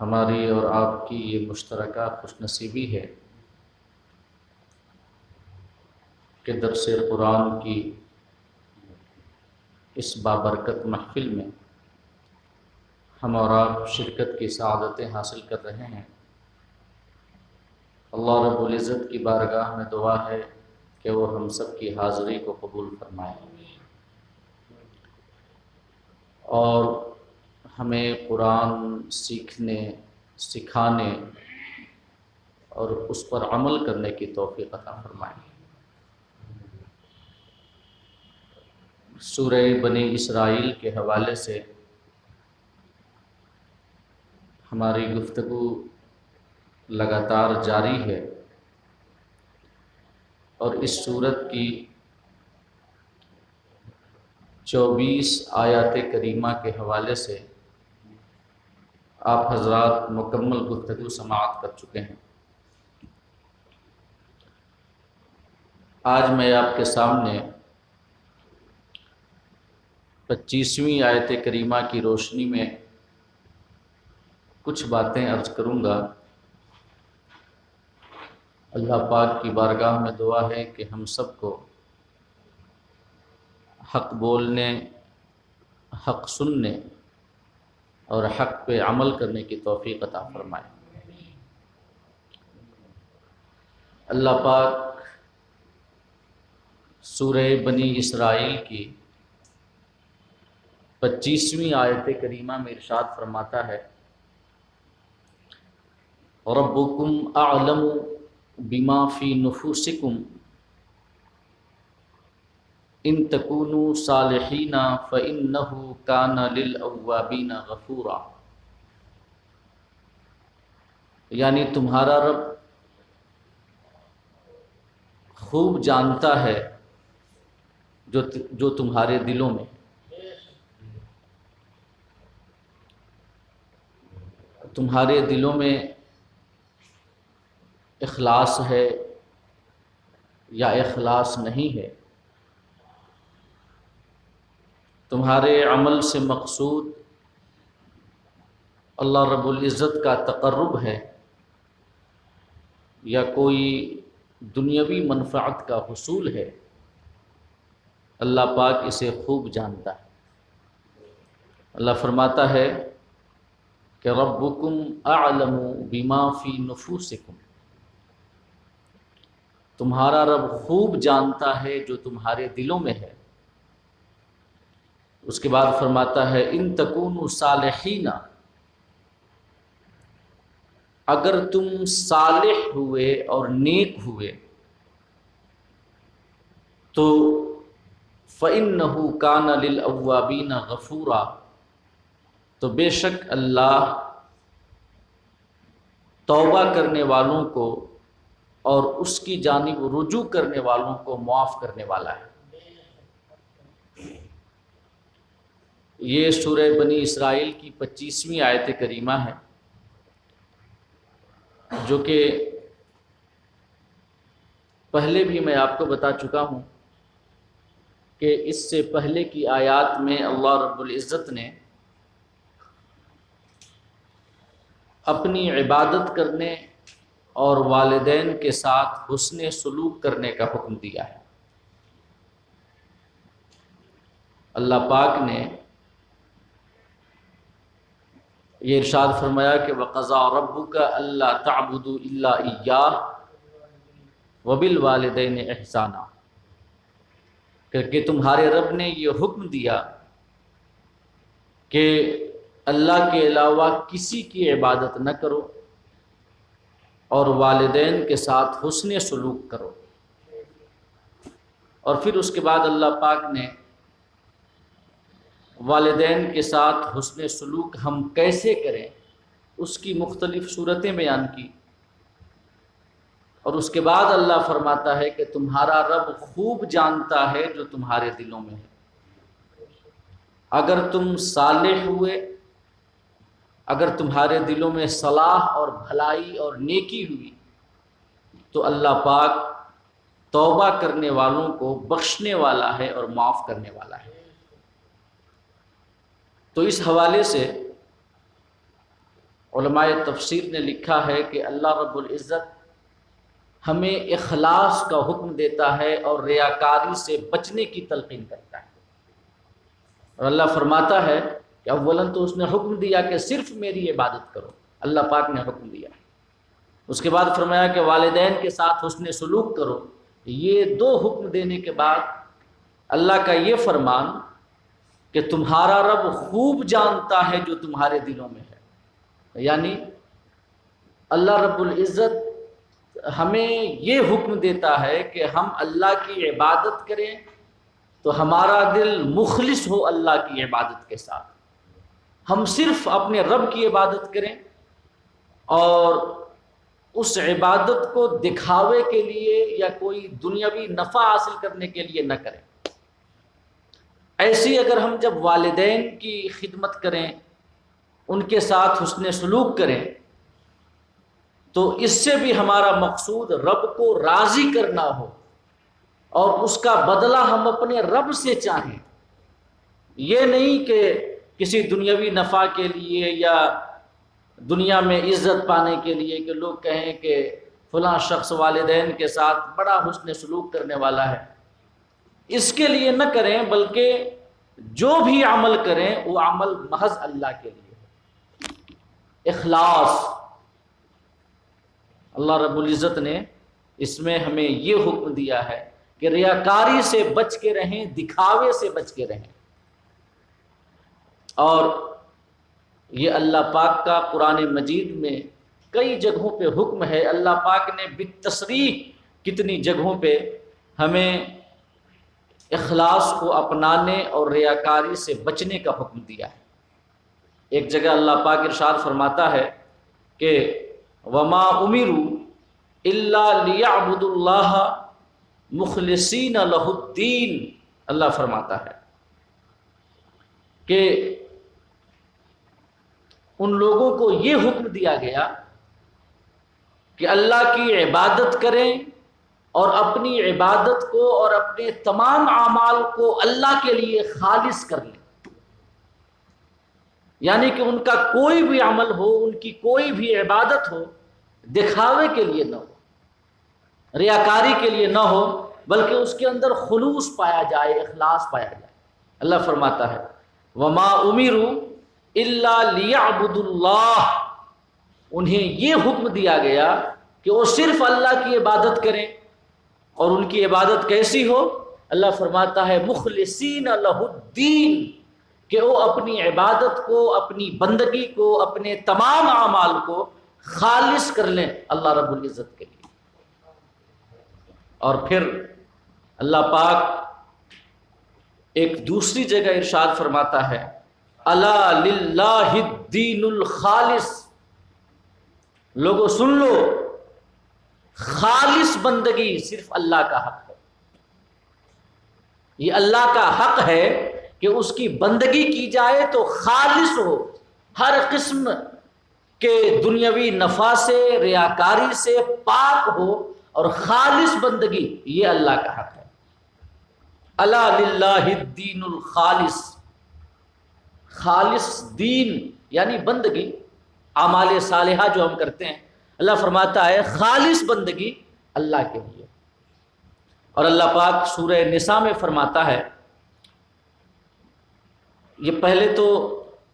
ہماری اور آپ کی یہ مشترکہ خوش نصیبی ہے کہ درس قرآن کی اس بابرکت محفل میں ہم اور آپ شرکت کی سعادتیں حاصل کر رہے ہیں۔ اللہ رب العزت کی بارگاہ میں دعا ہے کہ وہ ہم سب کی حاضری کو قبول فرمائے اور ہمیں قرآن سیکھنے، سکھانے اور اس پر عمل کرنے کی توفیق عطا فرمائے۔ سورہ بنی اسرائیل کے حوالے سے ہماری گفتگو لگاتار جاری ہے اور اس سورت کی 24 آیات کریمہ کے حوالے سے آپ حضرات مکمل گفتگو سماعت کر چکے ہیں۔ آج میں آپ کے سامنے 25ویں آیت کریمہ کی روشنی میں کچھ باتیں عرض کروں گا۔ اللہ پاک کی بارگاہ میں دعا ہے کہ ہم سب کو حق بولنے، حق سننے اور حق پہ عمل کرنے کی توفیق عطا فرمائے۔ اللہ پاک سورہ بنی اسرائیل کی 25ویں آیت کریمہ میں ارشاد فرماتا ہے، ربکم اعلم بما فی نفوسکم ان تکونوا صالحین فانہ کان للأوابین غفورا، یعنی تمہارا رب خوب جانتا ہے جو تمہارے دلوں میں، تمہارے دلوں میں اخلاص ہے یا اخلاص نہیں ہے، تمہارے عمل سے مقصود اللہ رب العزت کا تقرب ہے یا کوئی دنیاوی منفعت کا حصول ہے، اللہ پاک اسے خوب جانتا ہے۔ اللہ فرماتا ہے کہ ربکم اعلم بما فی نفوسکم، تمہارا رب خوب جانتا ہے جو تمہارے دلوں میں ہے۔ اس کے بعد فرماتا ہے ان تکونوا صالحین، اگر تم صالح ہوئے اور نیک ہوئے تو فإنہ کان للأوابین غفورا، تو بے شک اللہ توبہ کرنے والوں کو اور اس کی جانب رجوع کرنے والوں کو معاف کرنے والا ہے۔ یہ سورہ بنی اسرائیل کی 25ویں آیت کریمہ ہے، جو کہ پہلے بھی میں آپ کو بتا چکا ہوں کہ اس سے پہلے کی آیات میں اللہ رب العزت نے اپنی عبادت کرنے اور والدین کے ساتھ حسن سلوک کرنے کا حکم دیا ہے۔ اللہ پاک نے یہ ارشاد فرمایا کہ وَقَضَىٰ رَبُّكَ أَلَّا تَعْبُدُوا إِلَّا إِيَّاهُ وَبِالْوَالِدَيْنِ إِحْسَانًا، کہ تمہارے رب نے یہ حکم دیا کہ اللہ کے علاوہ کسی کی عبادت نہ کرو اور والدین کے ساتھ حسن سلوک کرو۔ اور پھر اس کے بعد اللہ پاک نے والدین کے ساتھ حسن سلوک ہم کیسے کریں اس کی مختلف صورتیں بیان کی، اور اس کے بعد اللہ فرماتا ہے کہ تمہارا رب خوب جانتا ہے جو تمہارے دلوں میں ہے۔ اگر تم صالح ہوئے، اگر تمہارے دلوں میں صلاح اور بھلائی اور نیکی ہوئی تو اللہ پاک توبہ کرنے والوں کو بخشنے والا ہے اور معاف کرنے والا ہے۔ تو اس حوالے سے علماء تفسیر نے لکھا ہے کہ اللہ رب العزت ہمیں اخلاص کا حکم دیتا ہے اور ریاکاری سے بچنے کی تلقین کرتا ہے. اور اللہ فرماتا ہے کہ اولاً تو اس نے حکم دیا کہ صرف میری عبادت کرو، اللہ پاک نے حکم دیا. اس کے بعد فرمایا کہ والدین کے ساتھ حسن سلوک کرو. یہ دو حکم دینے کے بعد اللہ کا یہ فرمان کہ تمہارا رب خوب جانتا ہے جو تمہارے دلوں میں ہے، یعنی اللہ رب العزت ہمیں یہ حکم دیتا ہے کہ ہم اللہ کی عبادت کریں تو ہمارا دل مخلص ہو اللہ کی عبادت کے ساتھ. ہم صرف اپنے رب کی عبادت کریں اور اس عبادت کو دکھاوے کے لیے یا کوئی دنیاوی نفع حاصل کرنے کے لیے نہ کریں. ایسی اگر ہم جب والدین کی خدمت کریں، ان کے ساتھ حسن سلوک کریں، تو اس سے بھی ہمارا مقصود رب کو راضی کرنا ہو اور اس کا بدلہ ہم اپنے رب سے چاہیں. یہ نہیں کہ کسی دنیاوی نفع کے لیے یا دنیا میں عزت پانے کے لیے کہ لوگ کہیں کہ فلاں شخص والدین کے ساتھ بڑا حسن سلوک کرنے والا ہے. اس کے لیے نہ کریں، بلکہ جو بھی عمل کریں وہ عمل محض اللہ کے لیے، اخلاص. اللہ رب العزت نے اس میں ہمیں یہ حکم دیا ہے کہ ریاکاری سے بچ کے رہیں، دکھاوے سے بچ کے رہیں. اور یہ اللہ پاک کا قرآن مجید میں کئی جگہوں پہ حکم ہے. اللہ پاک نے بالتصریح کتنی جگہوں پہ ہمیں اخلاص کو اپنانے اور ریاکاری سے بچنے کا حکم دیا ہے. ایک جگہ اللہ پاک ارشاد فرماتا ہے کہ وما امروا الا لیعبدوا اللہ مخلصین لہ الدین. اللہ فرماتا ہے کہ ان لوگوں کو یہ حکم دیا گیا کہ اللہ کی عبادت کریں اور اپنی عبادت کو اور اپنے تمام اعمال کو اللہ کے لیے خالص کر لیں. یعنی کہ ان کا کوئی بھی عمل ہو، ان کی کوئی بھی عبادت ہو، دکھاوے کے لیے نہ ہو، ریاکاری کے لیے نہ ہو، بلکہ اس کے اندر خلوص پایا جائے، اخلاص پایا جائے. اللہ فرماتا ہے وما امروا الا لیعبدوا اللہ. انہیں یہ حکم دیا گیا کہ وہ صرف اللہ کی عبادت کریں. اور ان کی عبادت کیسی ہو؟ اللہ فرماتا ہے مخلصین لہ الدین، کہ وہ اپنی عبادت کو، اپنی بندگی کو، اپنے تمام اعمال کو خالص کر لیں اللہ رب العزت کے لیے. اور پھر اللہ پاک ایک دوسری جگہ ارشاد فرماتا ہے الا للہ الدین الخالص. لوگوں سن لو، خالص بندگی صرف اللہ کا حق ہے. یہ اللہ کا حق ہے کہ اس کی بندگی کی جائے تو خالص ہو، ہر قسم کے دنیاوی نفع سے، ریاکاری سے پاک ہو اور خالص بندگی، یہ اللہ کا حق ہے. الا للہ الدین الخالص. خالص دین یعنی بندگی، اعمال صالحہ جو ہم کرتے ہیں، اللہ فرماتا ہے خالص بندگی اللہ کے لیے. اور اللہ پاک سورہ نساء میں فرماتا ہے، یہ پہلے تو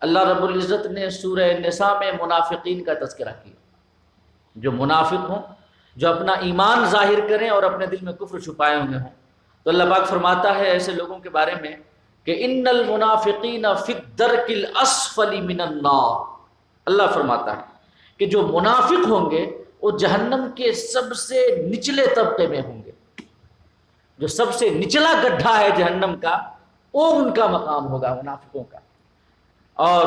اللہ رب العزت نے سورہ نساء میں منافقین کا تذکرہ کیا. جو منافق ہوں، جو اپنا ایمان ظاہر کریں اور اپنے دل میں کفر چھپائے ہوئے ہوں، تو اللہ پاک فرماتا ہے ایسے لوگوں کے بارے میں کہ ان المنافقین فی الدرک الاسفل من النار. اللہ فرماتا ہے کہ جو منافق ہوں گے وہ جہنم کے سب سے نچلے طبقے میں ہوں گے. جو سب سے نچلا گڈھا ہے جہنم کا، وہ ان کا مقام ہوگا، منافقوں کا. اور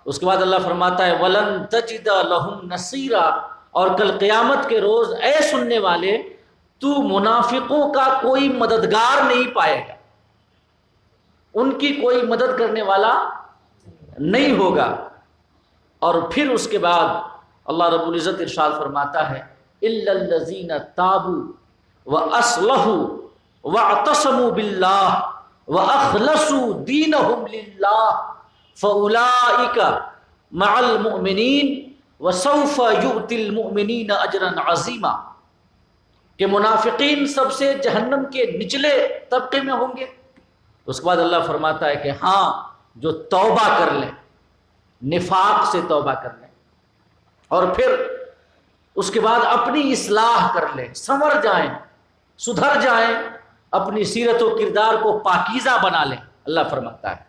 اس کے بعد اللہ فرماتا ہے وَلَن تَجِدَ لَهُمْ نَصِيرًا. اور کل قیامت کے روز اے سننے والے، تو منافقوں کا کوئی مددگار نہیں پائے گا، ان کی کوئی مدد کرنے والا نہیں ہوگا. اور پھر اس کے بعد اللہ رب العزت ارشاد فرماتا ہے الا الذین تابوا واصلحوا واعتصموا باللہ واخلصوا دینہم للہ فاولئک مع المؤمنین وَسَوْفَ يُؤْتِ الْمُؤْمِنِينَ أَجْرًا عَظِيمًا، کہ منافقین سب سے جہنم کے نچلے طبقے میں ہوں گے. اس کے بعد اللہ فرماتا ہے کہ ہاں جو توبہ کر لیں، نفاق سے توبہ کر لیں، اور پھر اس کے بعد اپنی اصلاح کر لیں، سنور جائیں، سدھر جائیں، اپنی سیرت و کردار کو پاکیزہ بنا لیں، اللہ فرماتا ہے.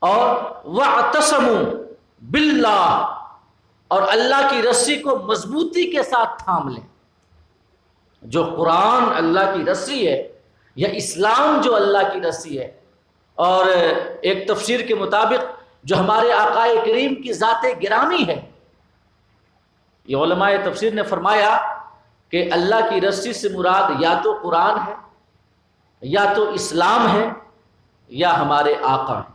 اور وَاعْتَصَمُوا بِاللَّهِ، اور اللہ کی رسی کو مضبوطی کے ساتھ تھام لیں. جو قرآن اللہ کی رسی ہے، یا اسلام جو اللہ کی رسی ہے، اور ایک تفسیر کے مطابق جو ہمارے آقا کریم کی ذات گرامی ہے، یہ علماء تفسیر نے فرمایا کہ اللہ کی رسی سے مراد یا تو قرآن ہے، یا تو اسلام ہے، یا ہمارے آقا ہیں.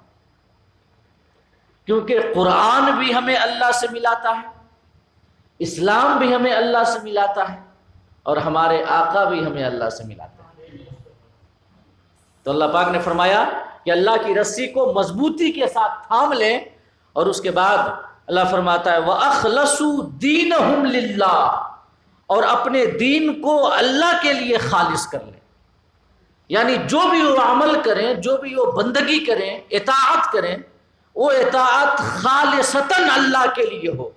کیونکہ قرآن بھی ہمیں اللہ سے ملاتا ہے، اسلام بھی ہمیں اللہ سے ملاتا ہے، اور ہمارے آقا بھی ہمیں اللہ سے ملاتا ہے. تو اللہ پاک نے فرمایا کہ اللہ کی رسی کو مضبوطی کے ساتھ تھام لیں، اور اس کے بعد اللہ فرماتا ہے وَأَخْلَصُوا دِينَهُمْ لِلَّهِ، اور اپنے دین کو اللہ کے لیے خالص کر لیں. یعنی جو بھی وہ عمل کریں، جو بھی وہ بندگی کریں، اطاعت کریں، وہ اطاعت خالصتاً اللہ کے لیے ہو،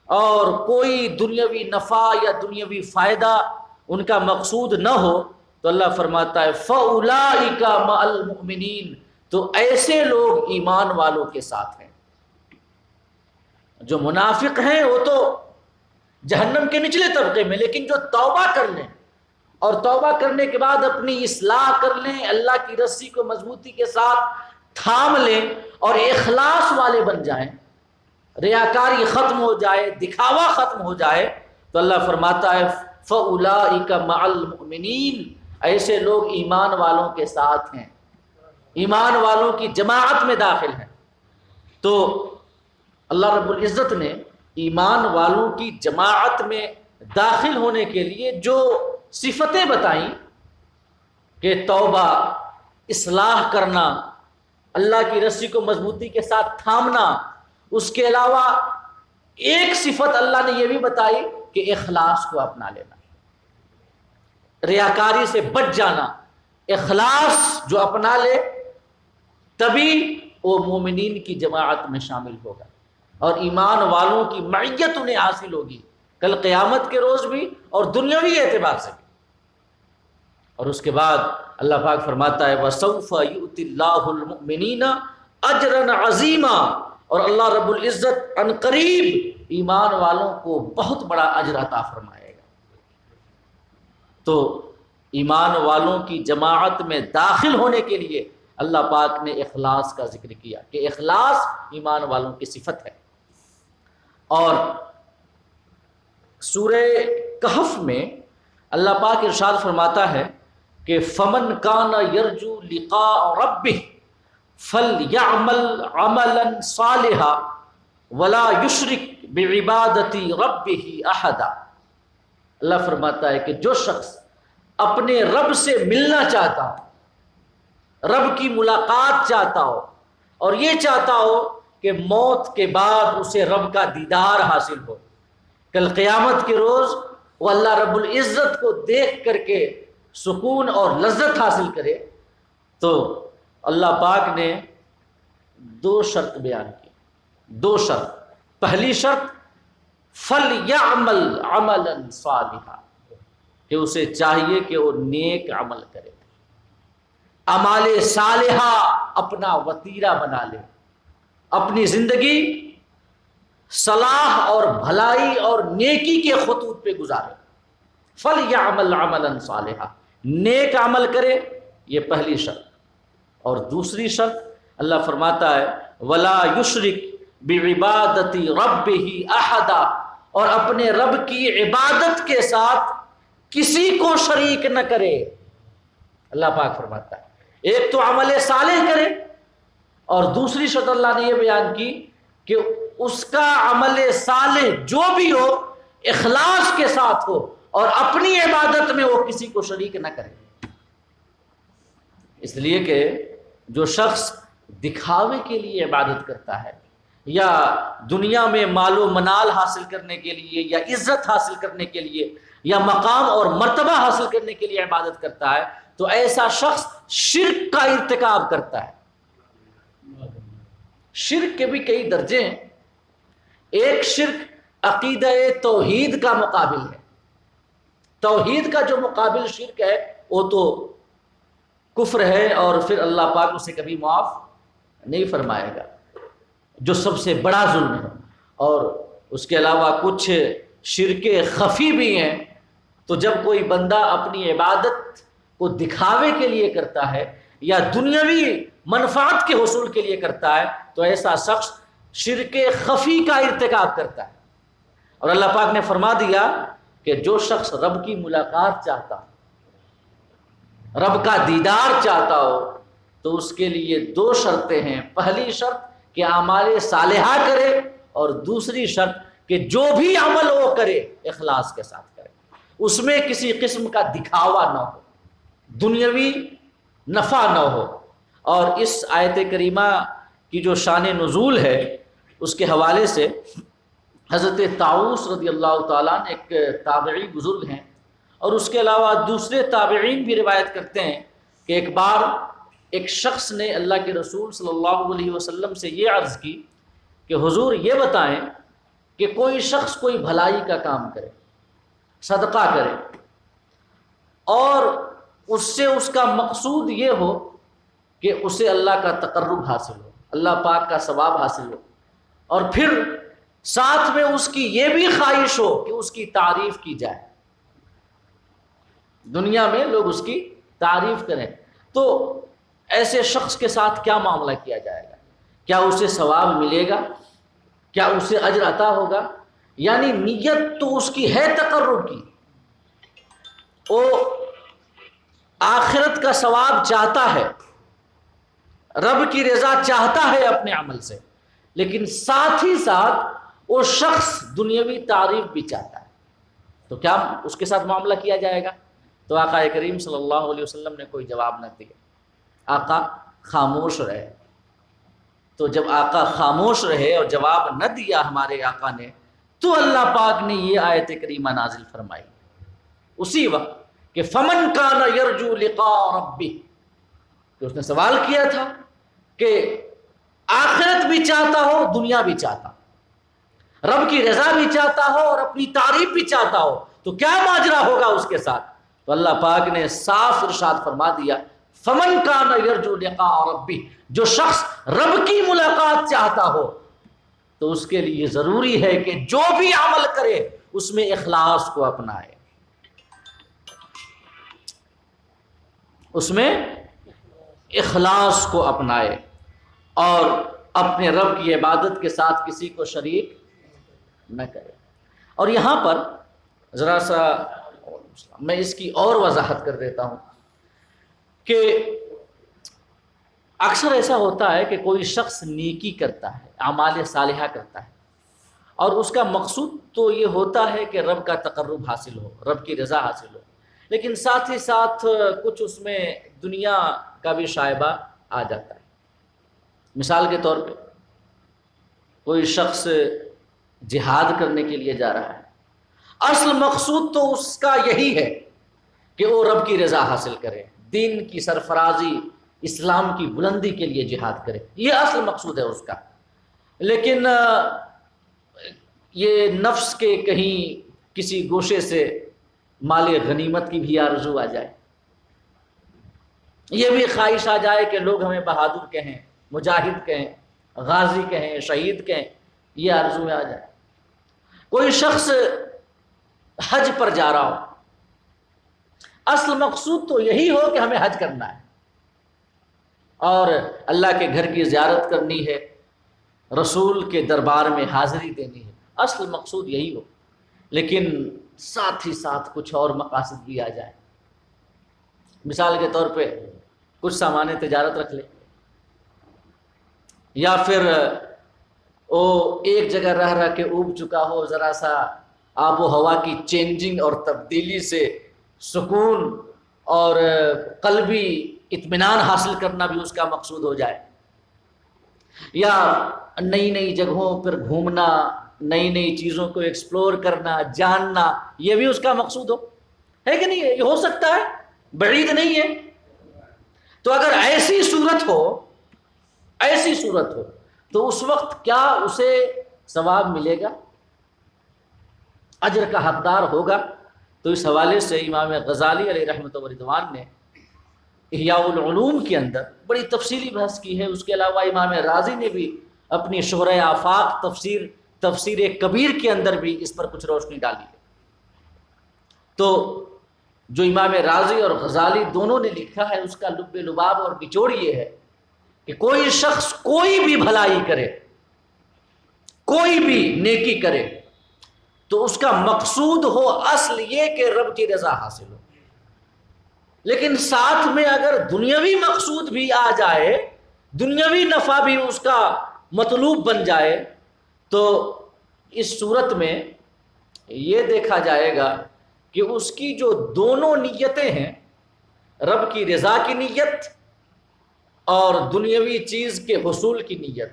اور کوئی دنیاوی نفع یا دنیاوی فائدہ ان کا مقصود نہ ہو. تو اللہ فرماتا ہے فَأُولَٰئِكَ مَعَ الْمُؤْمِنِينَ، تو ایسے لوگ ایمان والوں کے ساتھ ہیں. جو منافق ہیں وہ تو جہنم کے نچلے طبقے میں، لیکن جو توبہ کر لیں اور توبہ کرنے کے بعد اپنی اصلاح کر لیں، اللہ کی رسی کو مضبوطی کے ساتھ تھام لیں اور اخلاص والے بن جائیں، ریاکاری ختم ہو جائے، دکھاوا ختم ہو جائے، تو اللہ فرماتا ہے فَأُولَٰئِكَ مَعَ الْمُؤْمِنِينَ، ایسے لوگ ایمان والوں کے ساتھ ہیں، ایمان والوں کی جماعت میں داخل ہیں. تو اللہ رب العزت نے ایمان والوں کی جماعت میں داخل ہونے کے لیے جو صفتیں بتائیں کہ توبہ، اصلاح کرنا، اللہ کی رسی کو مضبوطی کے ساتھ تھامنا، اس کے علاوہ ایک صفت اللہ نے یہ بھی بتائی کہ اخلاص کو اپنا لینا، ریاکاری سے بچ جانا. اخلاص جو اپنا لے تبھی وہ مومنین کی جماعت میں شامل ہوگا، اور ایمان والوں کی معیت انہیں حاصل ہوگی کل قیامت کے روز بھی اور دنیاوی اعتبار سے بھی. اور اس کے بعد اللہ پاک فرماتا ہے وَسَوْفَ يُؤْتِ اللَّهُ الْمُؤْمِنِينَ أَجْرًا عَظِيمًا، اور اللہ رب العزت ان قریب ایمان والوں کو بہت بڑا اجر عطا فرمائے گا. تو ایمان والوں کی جماعت میں داخل ہونے کے لیے اللہ پاک نے اخلاص کا ذکر کیا کہ اخلاص ایمان والوں کی صفت ہے. اور سورہ کہف میں اللہ پاک ارشاد فرماتا ہے کہ فمن کان یرجو لقاء ربہ فلیعمل عملا صالحا ولا یشرک بعبادت ربہ احدا. اللہ فرماتا ہے کہ جو شخص اپنے رب سے ملنا چاہتا ہو، رب کی ملاقات چاہتا ہو، اور یہ چاہتا ہو کہ موت کے بعد اسے رب کا دیدار حاصل ہو، کل قیامت کے روز وہ اللہ رب العزت کو دیکھ کر کے سکون اور لذت حاصل کرے، تو اللہ پاک نے دو شرط بیان کی. دو شرط. پہلی شرط فَلْيَعْمَلْ عَمَلًا صَالِحًا، کہ اسے چاہیے کہ وہ نیک عمل کرے، اعمال صالحہ اپنا وتیرہ بنا لے، اپنی زندگی صلاح اور بھلائی اور نیکی کے خطوط پہ گزارے. فَلْيَعْمَلْ عَمَلًا صَالِحًا، نیک عمل کرے، یہ پہلی شرط. اور دوسری شرط اللہ فرماتا ہے وَلَا يُشْرِكْ بِعِبَادَتِ رَبِّهِ أَحَدًا، اور اپنے رب کی عبادت کے ساتھ کسی کو شریک نہ کرے. اللہ پاک فرماتا ہے ایک تو عمل صالح کرے، اور دوسری شرط اللہ نے یہ بیان کی کہ اس کا عمل صالح جو بھی ہو اخلاص کے ساتھ ہو، اور اپنی عبادت میں وہ کسی کو شریک نہ کرے. اس لیے کہ جو شخص دکھاوے کے لیے عبادت کرتا ہے، یا دنیا میں مال و منال حاصل کرنے کے لیے یا عزت حاصل کرنے کے لیے یا مقام اور مرتبہ حاصل کرنے کے لیے عبادت کرتا ہے تو ایسا شخص شرک کا ارتکاب کرتا ہے۔ شرک کے بھی کئی درجے ہیں۔ ایک شرک عقیدہ توحید کا مقابل ہے۔ توحید کا جو مقابل شرک ہے وہ تو کفر ہے اور پھر اللہ پاک اسے کبھی معاف نہیں فرمائے گا، جو سب سے بڑا ظلم ہے۔ اور اس کے علاوہ کچھ شرک خفی بھی ہیں، تو جب کوئی بندہ اپنی عبادت کو دکھاوے کے لیے کرتا ہے یا دنیاوی منفعت کے حصول کے لیے کرتا ہے تو ایسا شخص شرک خفی کا ارتکاب کرتا ہے۔ اور اللہ پاک نے فرما دیا کہ جو شخص رب کی ملاقات چاہتا ہو، رب کا دیدار چاہتا ہو، تو اس کے لیے دو شرطیں ہیں۔ پہلی شرط کہ اعمال صالحہ کرے، اور دوسری شرط کہ جو بھی عمل وہ کرے اخلاص کے ساتھ کرے، اس میں کسی قسم کا دکھاوا نہ ہو، دنیاوی نفع نہ ہو۔ اور اس آیت کریمہ کی جو شان نزول ہے اس کے حوالے سے حضرت طاؤس رضی اللہ تعالیٰ عنہ ایک تابعی بزرگ ہیں، اور اس کے علاوہ دوسرے تابعین بھی روایت کرتے ہیں کہ ایک بار ایک شخص نے اللہ کے رسول صلی اللہ علیہ وسلم سے یہ عرض کی کہ حضور یہ بتائیں کہ کوئی شخص کوئی بھلائی کا کام کرے، صدقہ کرے، اور اس سے اس کا مقصود یہ ہو کہ اسے اللہ کا تقرب حاصل ہو، اللہ پاک کا ثواب حاصل ہو، اور پھر ساتھ میں اس کی یہ بھی خواہش ہو کہ اس کی تعریف کی جائے، دنیا میں لوگ اس کی تعریف کریں، تو ایسے شخص کے ساتھ کیا معاملہ کیا جائے گا؟ کیا اسے ثواب ملے گا؟ کیا اسے اجر عطا ہوگا؟ یعنی نیت تو اس کی ہے تقرب کی، وہ آخرت کا ثواب چاہتا ہے، رب کی رضا چاہتا ہے اپنے عمل سے، لیکن ساتھ ہی ساتھ وہ شخص دنیاوی تعریف بھی چاہتا ہے، تو کیا اس کے ساتھ معاملہ کیا جائے گا؟ تو آقا کریم صلی اللہ علیہ وسلم نے کوئی جواب نہ دیا، آقا خاموش رہے۔ تو جب آقا خاموش رہے اور جواب نہ دیا ہمارے آقا نے، تو اللہ پاک نے یہ آیت کریمہ نازل فرمائی اسی وقت کہ فمن کان یرجو لقاء ربہ، کہ اس نے سوال کیا تھا کہ آخرت بھی چاہتا ہو، دنیا بھی چاہتا ہو، رب کی رضا بھی چاہتا ہو اور اپنی تعریف بھی چاہتا ہو، تو کیا ماجرا ہوگا اس کے ساتھ؟ تو اللہ پاک نے صاف ارشاد فرما دیا فمن کان یرجو لقاء ربہ، جو شخص رب کی ملاقات چاہتا ہو تو اس کے لیے ضروری ہے کہ جو بھی عمل کرے اس میں اخلاص کو اپنائے، اس میں اخلاص کو اپنائے، اور اپنے رب کی عبادت کے ساتھ کسی کو شریک نہ کرے۔ اور یہاں پر ذرا سا میں اس کی اور وضاحت کر دیتا ہوں کہ اکثر ایسا ہوتا ہے کہ کوئی شخص نیکی کرتا ہے، اعمال صالحہ کرتا ہے، اور اس کا مقصود تو یہ ہوتا ہے کہ رب کا تقرب حاصل ہو، رب کی رضا حاصل ہو، لیکن ساتھ ہی ساتھ کچھ اس میں دنیا کا بھی شائبہ آ جاتا ہے۔ مثال کے طور پہ کوئی شخص جہاد کرنے کے لیے جا رہا ہے، اصل مقصود تو اس کا یہی ہے کہ وہ رب کی رضا حاصل کرے، دین کی سرفرازی، اسلام کی بلندی کے لیے جہاد کرے، یہ اصل مقصود ہے اس کا، لیکن یہ نفس کے کہیں کسی گوشے سے مال غنیمت کی بھی آرزو آ جائے، یہ بھی خواہش آ جائے کہ لوگ ہمیں بہادر کہیں، مجاہد کہیں، غازی کہیں، شہید کہیں، یہ آرزو میں آ جائے۔ کوئی شخص حج پر جا رہا ہو، اصل مقصود تو یہی ہو کہ ہمیں حج کرنا ہے اور اللہ کے گھر کی زیارت کرنی ہے، رسول کے دربار میں حاضری دینی ہے، اصل مقصود یہی ہو، لیکن ساتھ ہی ساتھ کچھ اور مقاصد بھی آ جائیں۔ مثال کے طور پہ کچھ سامان تجارت رکھ لے، یا پھر وہ ایک جگہ رہ کے اوب چکا ہو، ذرا سا آب و ہوا کی چینجنگ اور تبدیلی سے سکون اور قلبی اطمینان حاصل کرنا بھی اس کا مقصود ہو جائے۔ یا نئی نئی جگہوں پر گھومنا، نئی نئی چیزوں کو ایکسپلور کرنا، جاننا، یہ بھی اس کا مقصود ہو، ہے کہ نہیں؟ یہ ہو سکتا ہے، بعید نہیں ہے۔ تو اگر ایسی صورت ہو تو اس وقت کیا اسے ثواب ملے گا، اجر کا حقدار ہوگا؟ تو اس حوالے سے امام غزالی علیہ رحمۃ و رضوان نے احیاء العلوم کے اندر بڑی تفصیلی بحث کی ہے۔ اس کے علاوہ امام رازی نے بھی اپنی شہرۂ آفاق تفسیر کبیر کے اندر بھی اس پر کچھ روشنی ڈالی ہے۔ تو جو امام رازی اور غزالی دونوں نے لکھا ہے، اس کا لب لباب اور نچوڑ یہ ہے کہ کوئی شخص کوئی بھی بھلائی کرے، کوئی بھی نیکی کرے، تو اس کا مقصود ہو اصل یہ کہ رب کی رضا حاصل ہو، لیکن ساتھ میں اگر دنیاوی مقصود بھی آ جائے، دنیاوی نفع بھی اس کا مطلوب بن جائے، تو اس صورت میں یہ دیکھا جائے گا کہ اس کی جو دونوں نیتیں ہیں، رب کی رضا کی نیت اور دنیاوی چیز کے حصول کی نیت،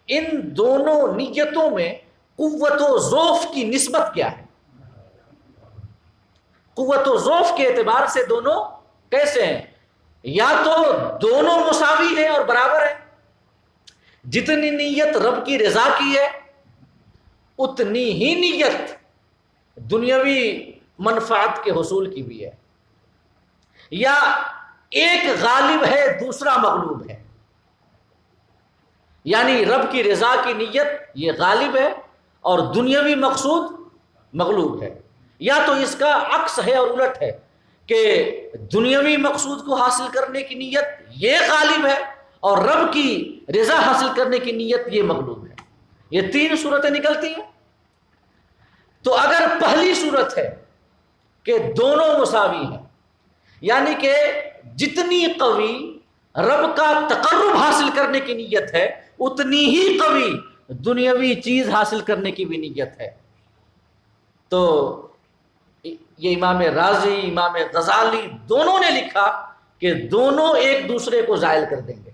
ان دونوں نیتوں میں قوت و ضعف کی نسبت کیا ہے؟ قوت و ضعف کے اعتبار سے دونوں کیسے ہیں؟ یا تو دونوں مساوی ہیں اور برابر ہیں، جتنی نیت رب کی رضا کی ہے اتنی ہی نیت دنیاوی منفعت کے حصول کی بھی ہے، یا ایک غالب ہے دوسرا مغلوب ہے، یعنی رب کی رضا کی نیت یہ غالب ہے اور دنیاوی مقصود مغلوب ہے، یا تو اس کا عکس ہے اور الٹ ہے کہ دنیاوی مقصود کو حاصل کرنے کی نیت یہ غالب ہے اور رب کی رضا حاصل کرنے کی نیت یہ مغلوب ہے۔ یہ تین صورتیں نکلتی ہیں۔ تو اگر پہلی صورت ہے کہ دونوں مساوی ہیں، یعنی کہ جتنی قوی رب کا تقرب حاصل کرنے کی نیت ہے اتنی ہی قوی دنیاوی چیز حاصل کرنے کی بھی نیت ہے، تو یہ امام رازی، امام غزالی دونوں نے لکھا کہ دونوں ایک دوسرے کو زائل کر دیں گے،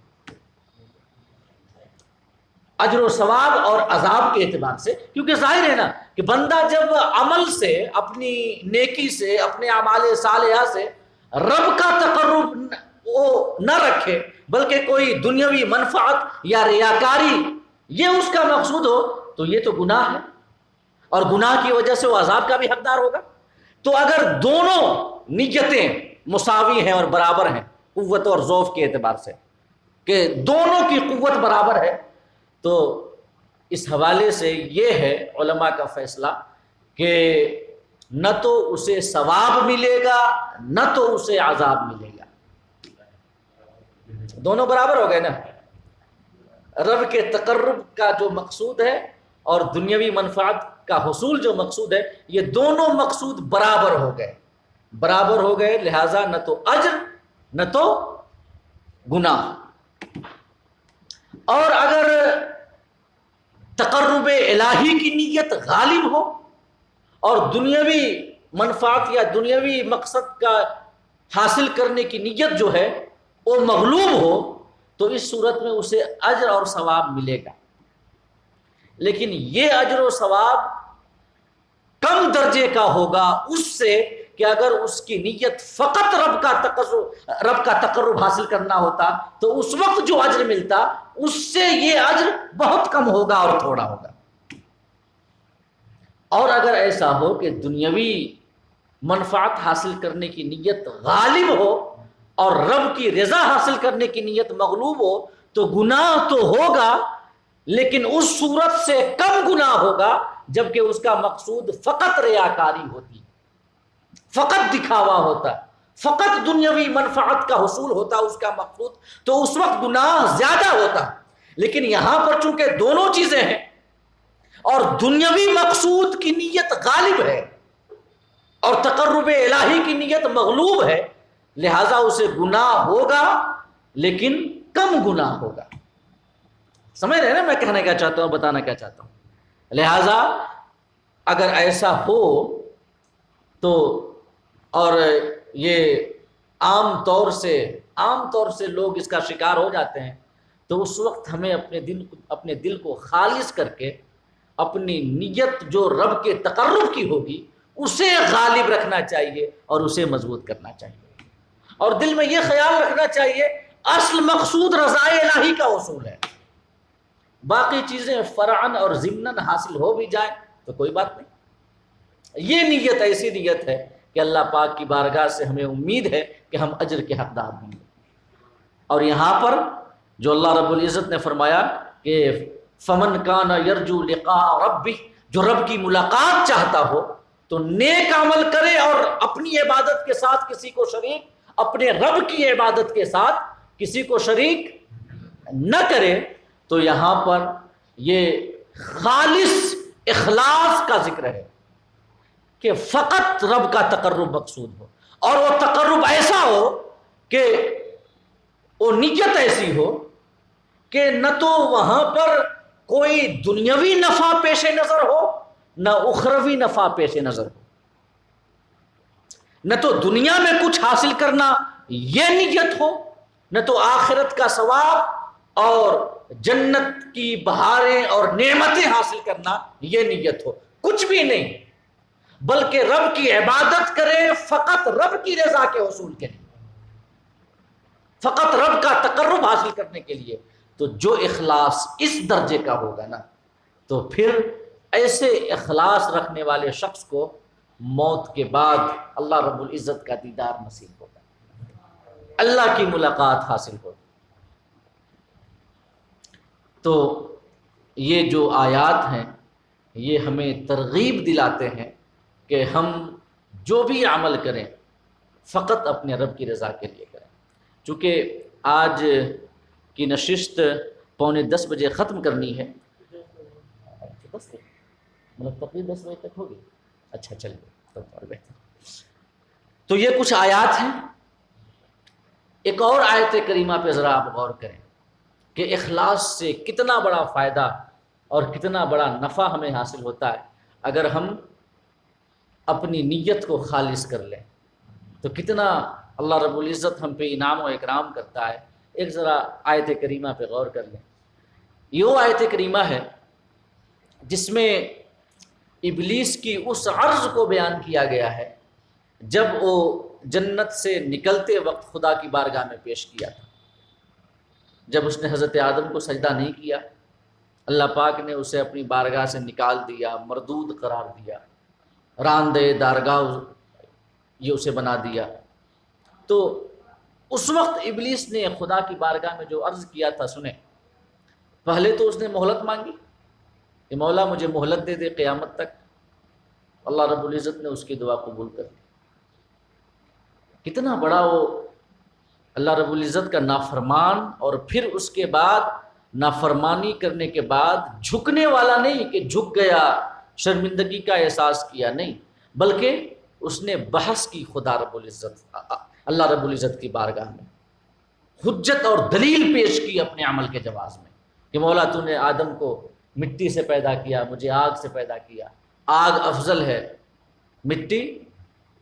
اجر و ثواب اور عذاب کے اعتبار سے، کیونکہ ظاہر ہے نا کہ بندہ جب عمل سے، اپنی نیکی سے، اپنے اعمال صالحہ سے رب کا تقرب وہ نہ رکھے بلکہ کوئی دنیاوی منفعت یا ریاکاری یہ اس کا مقصود ہو، تو یہ تو گناہ ہے اور گناہ کی وجہ سے وہ عذاب کا بھی حقدار ہوگا۔ تو اگر دونوں نیتیں مساوی ہیں اور برابر ہیں قوت اور ضعف کے اعتبار سے، کہ دونوں کی قوت برابر ہے، تو اس حوالے سے یہ ہے علماء کا فیصلہ کہ نہ تو اسے ثواب ملے گا نہ تو اسے عذاب ملے گا، دونوں برابر ہو گئے نا۔ رب کے تقرب کا جو مقصود ہے اور دنیاوی منفعت کا حصول جو مقصود ہے، یہ دونوں مقصود برابر ہو گئے، لہذا نہ تو اجر نہ تو گناہ۔ اور اگر تقرب الہی کی نیت غالب ہو اور دنیاوی منفعت یا دنیاوی مقصد کا حاصل کرنے کی نیت جو ہے وہ مغلوب ہو، تو اس صورت میں اسے اجر اور ثواب ملے گا، لیکن یہ اجر و ثواب کم درجے کا ہوگا اس سے کہ اگر اس کی نیت فقط رب کا تقرب حاصل کرنا ہوتا تو اس وقت جو اجر ملتا اس سے یہ اجر بہت کم ہوگا اور تھوڑا ہوگا۔ اور اگر ایسا ہو کہ دنیاوی منفعت حاصل کرنے کی نیت غالب ہو اور رب کی رضا حاصل کرنے کی نیت مغلوب ہو، تو گناہ تو ہوگا لیکن اس صورت سے کم گناہ ہوگا جبکہ اس کا مقصود فقط ریاکاری ہوتی، فقط دکھاوا ہوتا، فقط دنیاوی منفعت کا حصول ہوتا اس کا مقصود، تو اس وقت گناہ زیادہ ہوتا۔ لیکن یہاں پر چونکہ دونوں چیزیں ہیں اور دنیاوی مقصود کی نیت غالب ہے اور تقرب الہی کی نیت مغلوب ہے، لہذا اسے گناہ ہوگا لیکن کم گناہ ہوگا۔ سمجھ رہے ہیں نا میں کہنا کیا چاہتا ہوں، بتانا کیا چاہتا ہوں؟ لہذا اگر ایسا ہو تو، اور یہ عام طور سے لوگ اس کا شکار ہو جاتے ہیں، تو اس وقت ہمیں اپنے دل کو خالص کر کے اپنی نیت جو رب کے تقرب کی ہوگی اسے غالب رکھنا چاہیے اور اسے مضبوط کرنا چاہیے، اور دل میں یہ خیال رکھنا چاہیے اصل مقصود رضائے الہی کا حصول ہے، باقی چیزیں فرعاً اور ضمناً حاصل ہو بھی جائیں تو کوئی بات نہیں۔ یہ نیت ایسی نیت ہے کہ اللہ پاک کی بارگاہ سے ہمیں امید ہے کہ ہم اجر کے حقدار ہوں گے۔ اور یہاں پر جو اللہ رب العزت نے فرمایا کہ فمن کان یرجو لقاء ربہ، جو رب کی ملاقات چاہتا ہو تو نیک عمل کرے اور اپنی عبادت کے ساتھ کسی کو شریک، اپنے رب کی عبادت کے ساتھ کسی کو شریک نہ کرے۔ تو یہاں پر یہ خالص اخلاص کا ذکر ہے کہ فقط رب کا تقرب مقصود ہو، اور وہ تقرب ایسا ہو کہ وہ نیت ایسی ہو کہ نہ تو وہاں پر کوئی دنیاوی نفع پیش نظر ہو نہ اخروی نفع پیش نظر ہو، نہ تو دنیا میں کچھ حاصل کرنا یہ نیت ہو، نہ تو آخرت کا ثواب اور جنت کی بہاریں اور نعمتیں حاصل کرنا یہ نیت ہو، کچھ بھی نہیں، بلکہ رب کی عبادت کرے فقط رب کی رضا کے حصول کے لیے، فقط رب کا تقرب حاصل کرنے کے لیے۔ تو جو اخلاص اس درجے کا ہوگا نا، تو پھر ایسے اخلاص رکھنے والے شخص کو موت کے بعد اللہ رب العزت کا دیدار نصیب ہوگا، اللہ کی ملاقات حاصل ہوگی۔ تو یہ جو آیات ہیں یہ ہمیں ترغیب دلاتے ہیں کہ ہم جو بھی عمل کریں فقط اپنے رب کی رضا کے لیے کریں۔ چونکہ آج کی نشست 9:45 بجے ختم کرنی ہے، مطلب تقریباً 10 بجے تک ہوگی، اچھا چلیے تو اور بہتر۔ تو یہ کچھ آیات ہیں، ایک اور آیت کریمہ پہ ذرا آپ غور کریں کہ اخلاص سے کتنا بڑا فائدہ اور کتنا بڑا نفع ہمیں حاصل ہوتا ہے اگر ہم اپنی نیت کو خالص کر لیں، تو کتنا اللہ رب العزت ہم پہ انعام و اکرام کرتا ہے۔ ایک ذرا آیت کریمہ پہ غور کر لیں۔ یہ آیت کریمہ ہے جس میں ابلیس کی اس عرض کو بیان کیا گیا ہے جب وہ جنت سے نکلتے وقت خدا کی بارگاہ میں پیش کیا تھا، جب اس نے حضرت آدم کو سجدہ نہیں کیا، اللہ پاک نے اسے اپنی بارگاہ سے نکال دیا، مردود قرار دیا، راندے دارگاہ یہ اسے بنا دیا۔ تو اس وقت ابلیس نے خدا کی بارگاہ میں جو عرض کیا تھا سنیں، پہلے تو اس نے مہلت مانگی کہ مولا مجھے مہلت دے دے قیامت تک، اللہ رب العزت نے اس کی دعا قبول کر لی۔ کتنا بڑا وہ اللہ رب العزت کا نافرمان، اور پھر اس کے بعد نافرمانی کرنے کے بعد جھکنے والا نہیں کہ جھک گیا، شرمندگی کا احساس کیا، نہیں، بلکہ اس نے بحث کی خدا رب العزت اللہ رب العزت کی بارگاہ میں، حجت اور دلیل پیش کی اپنے عمل کے جواز میں کہ مولا تو نے آدم کو مٹی سے پیدا کیا، مجھے آگ سے پیدا کیا، آگ افضل ہے، مٹی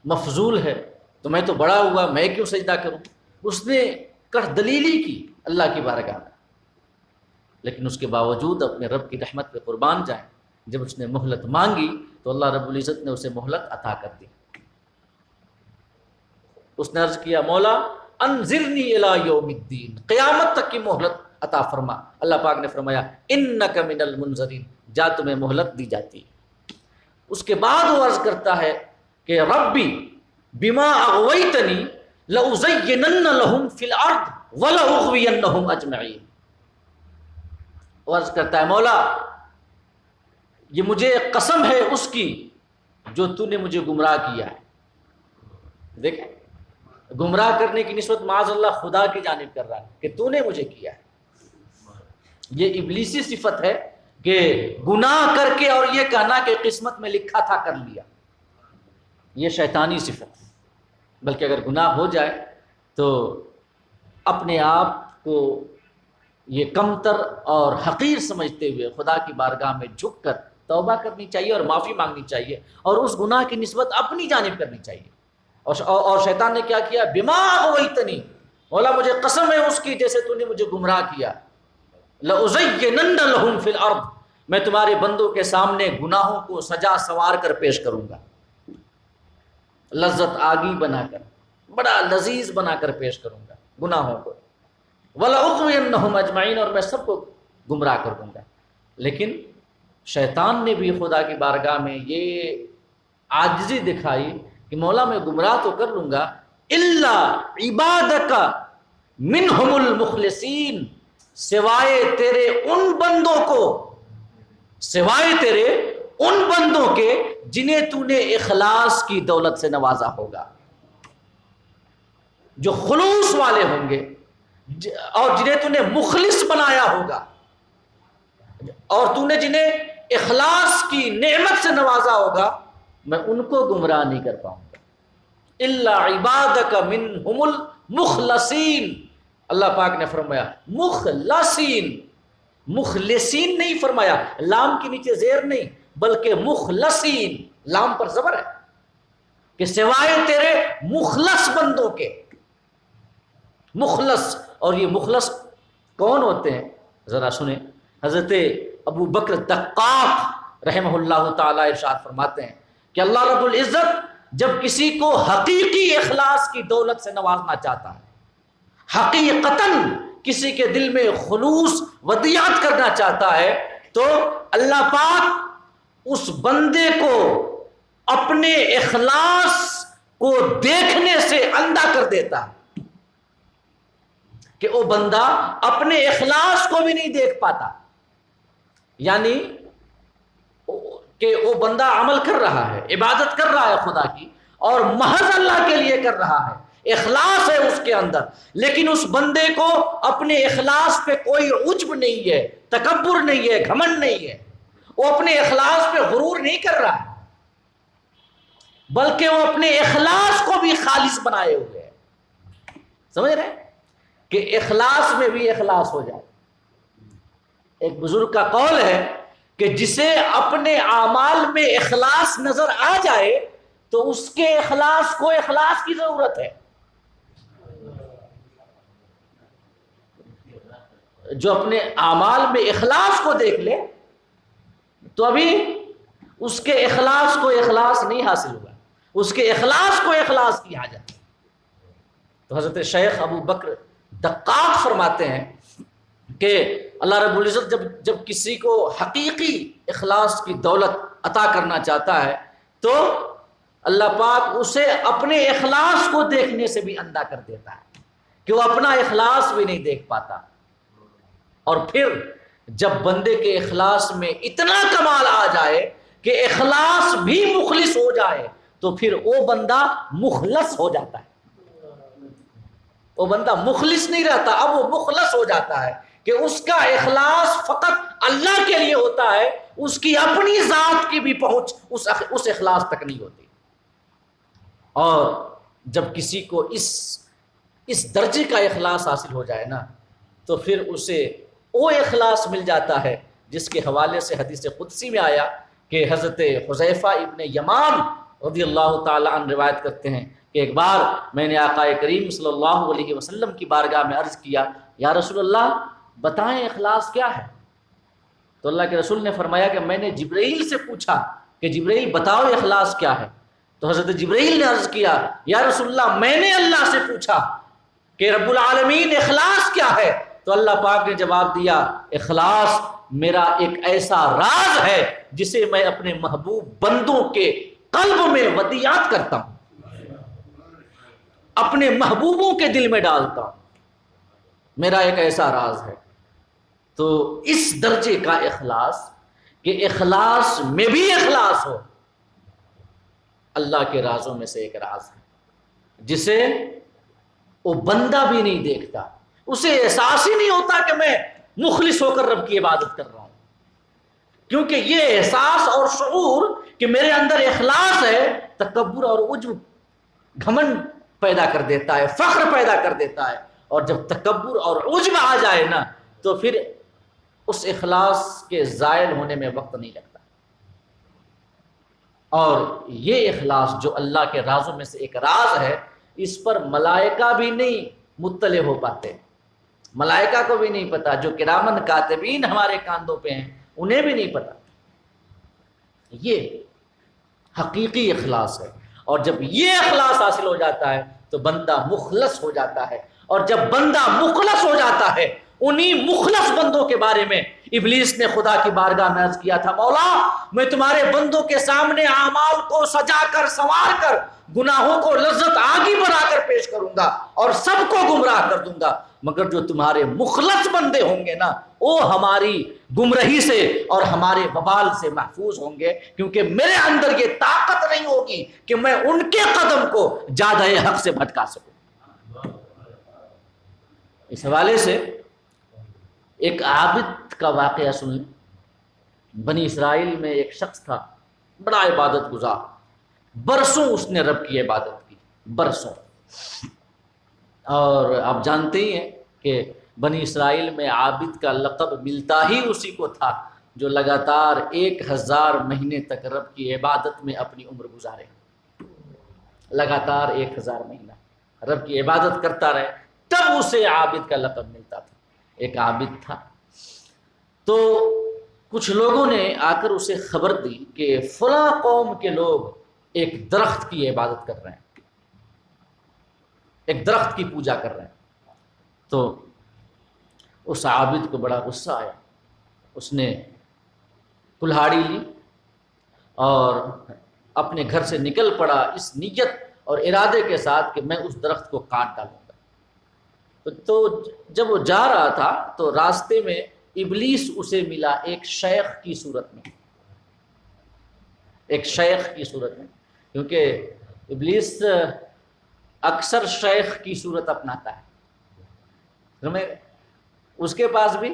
مفضول ہے، تو میں تو بڑا ہوا، میں کیوں سجدہ کروں؟ اس نے دلیلی کی اللہ کی بارگاہ میں، لیکن اس کے باوجود اپنے رب کی رحمت پہ قربان جائیں، جب اس نے مہلت مانگی تو اللہ رب العزت نے اسے مہلت عطا کر دی۔ اس نے عرض کیا مولا انظرنی الی یوم الدین، قیامت تک کی مہلت عطا فرما۔ اللہ پاک نے فرمایا انک من المنظرین، جا تمہیں مہلت دی جاتی ہے۔ اس کے بعد وہ عرض کرتا ہے کہ ربی بما اغویتنی لأزینن لہم فی الارض ولأغوینہم اجمعین۔ وہ عرض کرتا ہے مولا یہ مجھے قسم ہے اس کی جو تو نے مجھے گمراہ کیا ہے۔ دیکھیں، گمراہ کرنے کی نسبت معاذ اللہ خدا کی جانب کر رہا ہے کہ تو نے مجھے کیا ہے۔ یہ ابلیسی صفت ہے کہ گناہ کر کے اور یہ کہنا کہ قسمت میں لکھا تھا کر لیا، یہ شیطانی صفت ہے۔ بلکہ اگر گناہ ہو جائے تو اپنے آپ کو یہ کمتر اور حقیر سمجھتے ہوئے خدا کی بارگاہ میں جھک کر توبہ کرنی چاہیے اور معافی مانگنی چاہیے، اور اس گناہ کی نسبت اپنی جانب کرنی چاہیے۔ اور شیطان نے کیا کیا؟ بما اغویتنی، مولا مجھے قسم ہے اس کی جیسے تو نے مجھے گمراہ کیا، لَأُزَيِّنَنَّ لَهُمْ فِي الْأَرْضِ، میں تمہارے بندوں کے سامنے گناہوں کو سجا سنوار کر پیش کروں گا، لذت آگی بنا کر، بڑا لذیذ بنا کر پیش کروں گا گناہوں کو، وَلَأُغْوِيَنَّهُمْ أَجْمَعِينَ، اور میں سب کو گمراہ کر دوں گا۔ لیکن شیطان نے بھی خدا کی بارگاہ میں یہ عاجزی دکھائی کہ مولا میں گمراہ تو کر لوں گا، الا عبادک منہم المخلصین، سوائے تیرے ان بندوں کو، سوائے تیرے ان بندوں کے جنہیں تو نے اخلاص کی دولت سے نوازا ہوگا، جو خلوص والے ہوں گے اور جنہیں تو نے مخلص بنایا ہوگا، اور تو نے جنہیں اخلاص کی نعمت سے نوازا ہوگا، میں ان کو گمراہ نہیں کر پاؤں گا۔ الا عبادک منہم المخلصین، اللہ پاک نے فرمایا مخلصین، مخلصین نہیں فرمایا، لام کے نیچے زیر نہیں بلکہ مخلصین، لام پر زبر ہے کہ سوائے تیرے مخلص بندوں کے۔ مخلص، اور یہ مخلص کون ہوتے ہیں ذرا سنیں۔ حضرت ابو بکر دقاق رحمہ اللہ تعالی ارشاد فرماتے ہیں کہ اللہ رب العزت جب کسی کو حقیقی اخلاص کی دولت سے نوازنا چاہتا ہے، حقیقتاً کسی کے دل میں خلوص ودیعت کرنا چاہتا ہے، تو اللہ پاک اس بندے کو اپنے اخلاص کو دیکھنے سے اندھا کر دیتا ہے، کہ وہ بندہ اپنے اخلاص کو بھی نہیں دیکھ پاتا، یعنی کہ وہ بندہ عمل کر رہا ہے، عبادت کر رہا ہے خدا کی، اور محض اللہ کے لیے کر رہا ہے، اخلاص ہے اس کے اندر، لیکن اس بندے کو اپنے اخلاص پہ کوئی عجب نہیں ہے، تکبر نہیں ہے، گھمنڈ نہیں ہے، وہ اپنے اخلاص پہ غرور نہیں کر رہا ہے، بلکہ وہ اپنے اخلاص کو بھی خالص بنائے ہوئے ہے۔ سمجھ رہے ہیں کہ اخلاص میں بھی اخلاص ہو جائے۔ ایک بزرگ کا قول ہے کہ جسے اپنے اعمال میں اخلاص نظر آ جائے تو اس کے اخلاص کو اخلاص کی ضرورت ہے۔ جو اپنے اعمال میں اخلاص کو دیکھ لے تو ابھی اس کے اخلاص کو اخلاص نہیں حاصل ہوا، اس کے اخلاص کو اخلاص کی حاجت ہے۔ تو حضرت شیخ ابو بکر دقاق فرماتے ہیں کہ اللہ رب العزت جب کسی کو حقیقی اخلاص کی دولت عطا کرنا چاہتا ہے تو اللہ پاک اسے اپنے اخلاص کو دیکھنے سے بھی اندھا کر دیتا ہے، کہ وہ اپنا اخلاص بھی نہیں دیکھ پاتا، اور پھر جب بندے کے اخلاص میں اتنا کمال آ جائے کہ اخلاص بھی مخلص ہو جائے تو پھر وہ بندہ مخلص ہو جاتا ہے۔ وہ بندہ مخلص نہیں رہتا، اب وہ مخلص ہو جاتا ہے کہ اس کا اخلاص فقط اللہ کے لیے ہوتا ہے، اس کی اپنی ذات کی بھی پہنچ اس اخلاص تک نہیں ہوتی۔ اور جب کسی کو اس درجے کا اخلاص حاصل ہو جائے نا تو پھر اسے وہ اخلاص مل جاتا ہے جس کے حوالے سے حدیث قدسی میں آیا کہ حضرت حذیفہ ابن یمان رضی اللہ تعالی عنہ روایت کرتے ہیں کہ ایک بار میں نے آقا کریم صلی اللہ علیہ وسلم کی بارگاہ میں عرض کیا، یا رسول اللہ بتائیں اخلاص کیا ہے؟ تو اللہ کے رسول نے فرمایا کہ میں نے جبرائیل سے پوچھا کہ جبرائیل بتاؤ اخلاص کیا ہے؟ تو حضرت جبرائیل نے عرض کیا، یا رسول اللہ میں نے اللہ سے پوچھا کہ رب العالمین اخلاص کیا ہے؟ تو اللہ پاک نے جواب دیا، اخلاص میرا ایک ایسا راز ہے جسے میں اپنے محبوب بندوں کے قلب میں ودیعت کرتا ہوں، اپنے محبوبوں کے دل میں ڈالتا ہوں، میرا ایک ایسا راز ہے۔ تو اس درجے کا اخلاص کہ اخلاص میں بھی اخلاص ہو، اللہ کے رازوں میں سے ایک راز ہے جسے وہ بندہ بھی نہیں دیکھتا، اسے احساس ہی نہیں ہوتا کہ میں مخلص ہو کر رب کی عبادت کر رہا ہوں، کیونکہ یہ احساس اور شعور کہ میرے اندر اخلاص ہے تکبر اور عجب گھمنڈ پیدا کر دیتا ہے، فخر پیدا کر دیتا ہے، اور جب تکبر اور عجب آ جائے نا تو پھر اس اخلاص کے زائل ہونے میں وقت نہیں لگتا۔ اور یہ اخلاص جو اللہ کے رازوں میں سے ایک راز ہے، اس پر ملائکہ بھی نہیں مطلع ہو پاتے، ملائکہ کو بھی نہیں پتا، جو کرامن کاتبین ہمارے کاندھوں پہ ہیں انہیں بھی نہیں پتا۔ یہ حقیقی اخلاص ہے، اور جب یہ اخلاص حاصل ہو جاتا ہے تو بندہ مخلص ہو جاتا ہے، اور جب بندہ مخلص ہو جاتا ہے، انہی مخلص بندوں کے بارے میں ابلیس نے خدا کی بارگاہ میں عرض کیا تھا، مولا میں تمہارے بندوں کے سامنے اعمال کو سجا کر سنوار کر گناہوں کو لذت آگی بنا کر پیش کروں گا اور سب کو گمراہ کر دوں گا، مگر جو تمہارے مخلص بندے ہوں گے نا وہ ہماری گمراہی سے اور ہمارے وبال سے محفوظ ہوں گے، کیونکہ میرے اندر یہ طاقت نہیں ہوگی کہ میں ان کے قدم کو جادہ حق سے بھٹکا سکوں۔ اس حوالے سے ایک عابد کا واقعہ سن لیں۔ بنی اسرائیل میں ایک شخص تھا، بڑا عبادت گزار، برسوں اس نے رب کی عبادت کی، برسوں۔ اور آپ جانتے ہی ہیں کہ بنی اسرائیل میں عابد کا لقب ملتا ہی اسی کو تھا جو لگاتار 1000 مہینے تک رب کی عبادت میں اپنی عمر گزارے، لگاتار 1000 مہینہ رب کی عبادت کرتا رہے، تب اسے عابد کا لقب ملتا تھا۔ ایک عابد تھا، تو کچھ لوگوں نے آ کر اسے خبر دی کہ فلاں قوم کے لوگ ایک درخت کی عبادت کر رہے ہیں، ایک درخت کی پوجا کر رہے ہیں۔ تو اس عابد کو بڑا غصہ آیا، اس نے کلہاڑی لی اور اپنے گھر سے نکل پڑا اس نیت اور ارادے کے ساتھ کہ میں اس درخت کو کاٹ ڈالوں گا۔ تو جب وہ جا رہا تھا تو راستے میں ابلیس اسے ملا ایک شیخ کی صورت میں، ایک شیخ کی صورت میں، کیونکہ ابلیس اکثر شیخ کی صورت اپناتا ہے ہمیں اس کے پاس بھی۔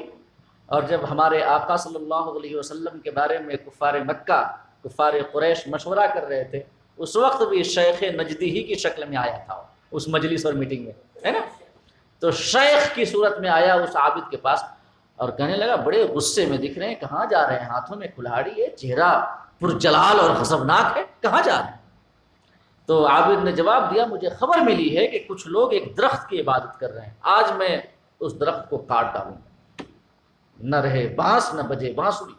اور جب ہمارے آقا صلی اللہ علیہ وسلم کے بارے میں کفار مکہ، کفار قریش مشورہ کر رہے تھے، اس وقت بھی شیخ نجدی ہی کی شکل میں آیا تھا اس مجلس اور میٹنگ میں، ہے نا۔ تو شیخ کی صورت میں آیا اس عابد کے پاس اور کہنے لگا، بڑے غصے میں دکھ رہے ہیں، کہاں جا رہے ہیں؟ ہاتھوں میں کلہاڑی ہے، چہرہ پرجلال اور غضبناک ہے، کہاں جا رہے ہیں؟ تو عابد نے جواب دیا، مجھے خبر ملی ہے کہ کچھ لوگ ایک درخت کی عبادت کر رہے ہیں، آج میں اس درخت کو کاٹ ڈالوں گا، نہ رہے بانس نہ بجے بانسری۔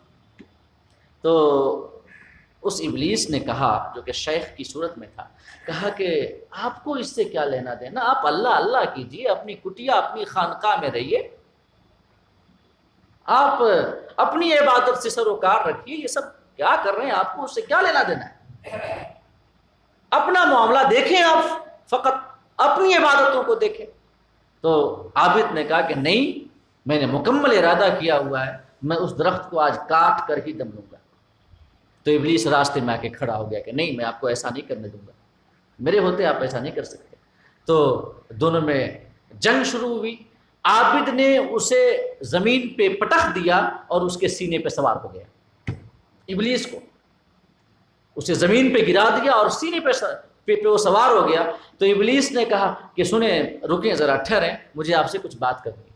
تو اس ابلیس نے کہا، جو کہ شیخ کی صورت میں تھا، کہا کہ آپ کو اس سے کیا لینا دینا، آپ اللہ اللہ کیجیے، اپنی کٹیا اپنی خانقاہ میں رہیے، آپ اپنی عبادت سے سروکار رکھیے، یہ سب کیا کر رہے ہیں، آپ کو اس سے کیا لینا دینا ہے، اپنا معاملہ دیکھیں، آپ فقط اپنی عبادتوں کو دیکھیں۔ تو عابد نے کہا کہ نہیں، میں نے مکمل ارادہ کیا ہوا ہے، میں اس درخت کو آج کاٹ کر ہی دم لوں گا۔ تو ابلیس راستے میں آ کے کھڑا ہو گیا کہ نہیں، میں آپ کو ایسا نہیں کرنے دوں گا، میرے ہوتے آپ ایسا نہیں کر سکتے۔ تو دونوں میں جنگ شروع ہوئی، عابد نے اسے زمین پہ پٹخ دیا اور اس کے سینے پہ سوار ہو گیا، ابلیس کو اسے زمین پہ گرا دیا اور سینے پہ وہ سوار ہو گیا۔ تو ابلیس نے کہا کہ سنیں، رکیں ذرا، ٹھہریں، مجھے آپ سے کچھ بات کرنی ہے،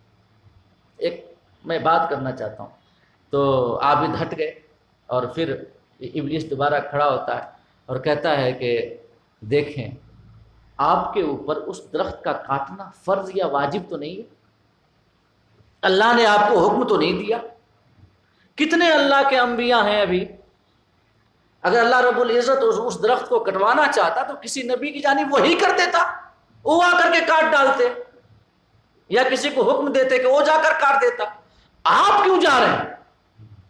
ایک میں بات کرنا چاہتا ہوں۔ تو عابد ہٹ گئے اور پھر ابلیس دوبارہ کھڑا ہوتا ہے اور کہتا ہے کہ دیکھیں، آپ کے اوپر اس درخت کا کاٹنا فرض یا واجب تو نہیں ہے، اللہ نے آپ کو حکم تو نہیں دیا، کتنے اللہ کے انبیاء ہیں ابھی، اگر اللہ رب العزت اس درخت کو کٹوانا چاہتا تو کسی نبی کی جانب وہی کر دیتا، وہ آ کر کے کاٹ ڈالتے، یا کسی کو حکم دیتے کہ وہ جا کر کاٹ دیتا۔ آپ کیوں جا رہے ہیں؟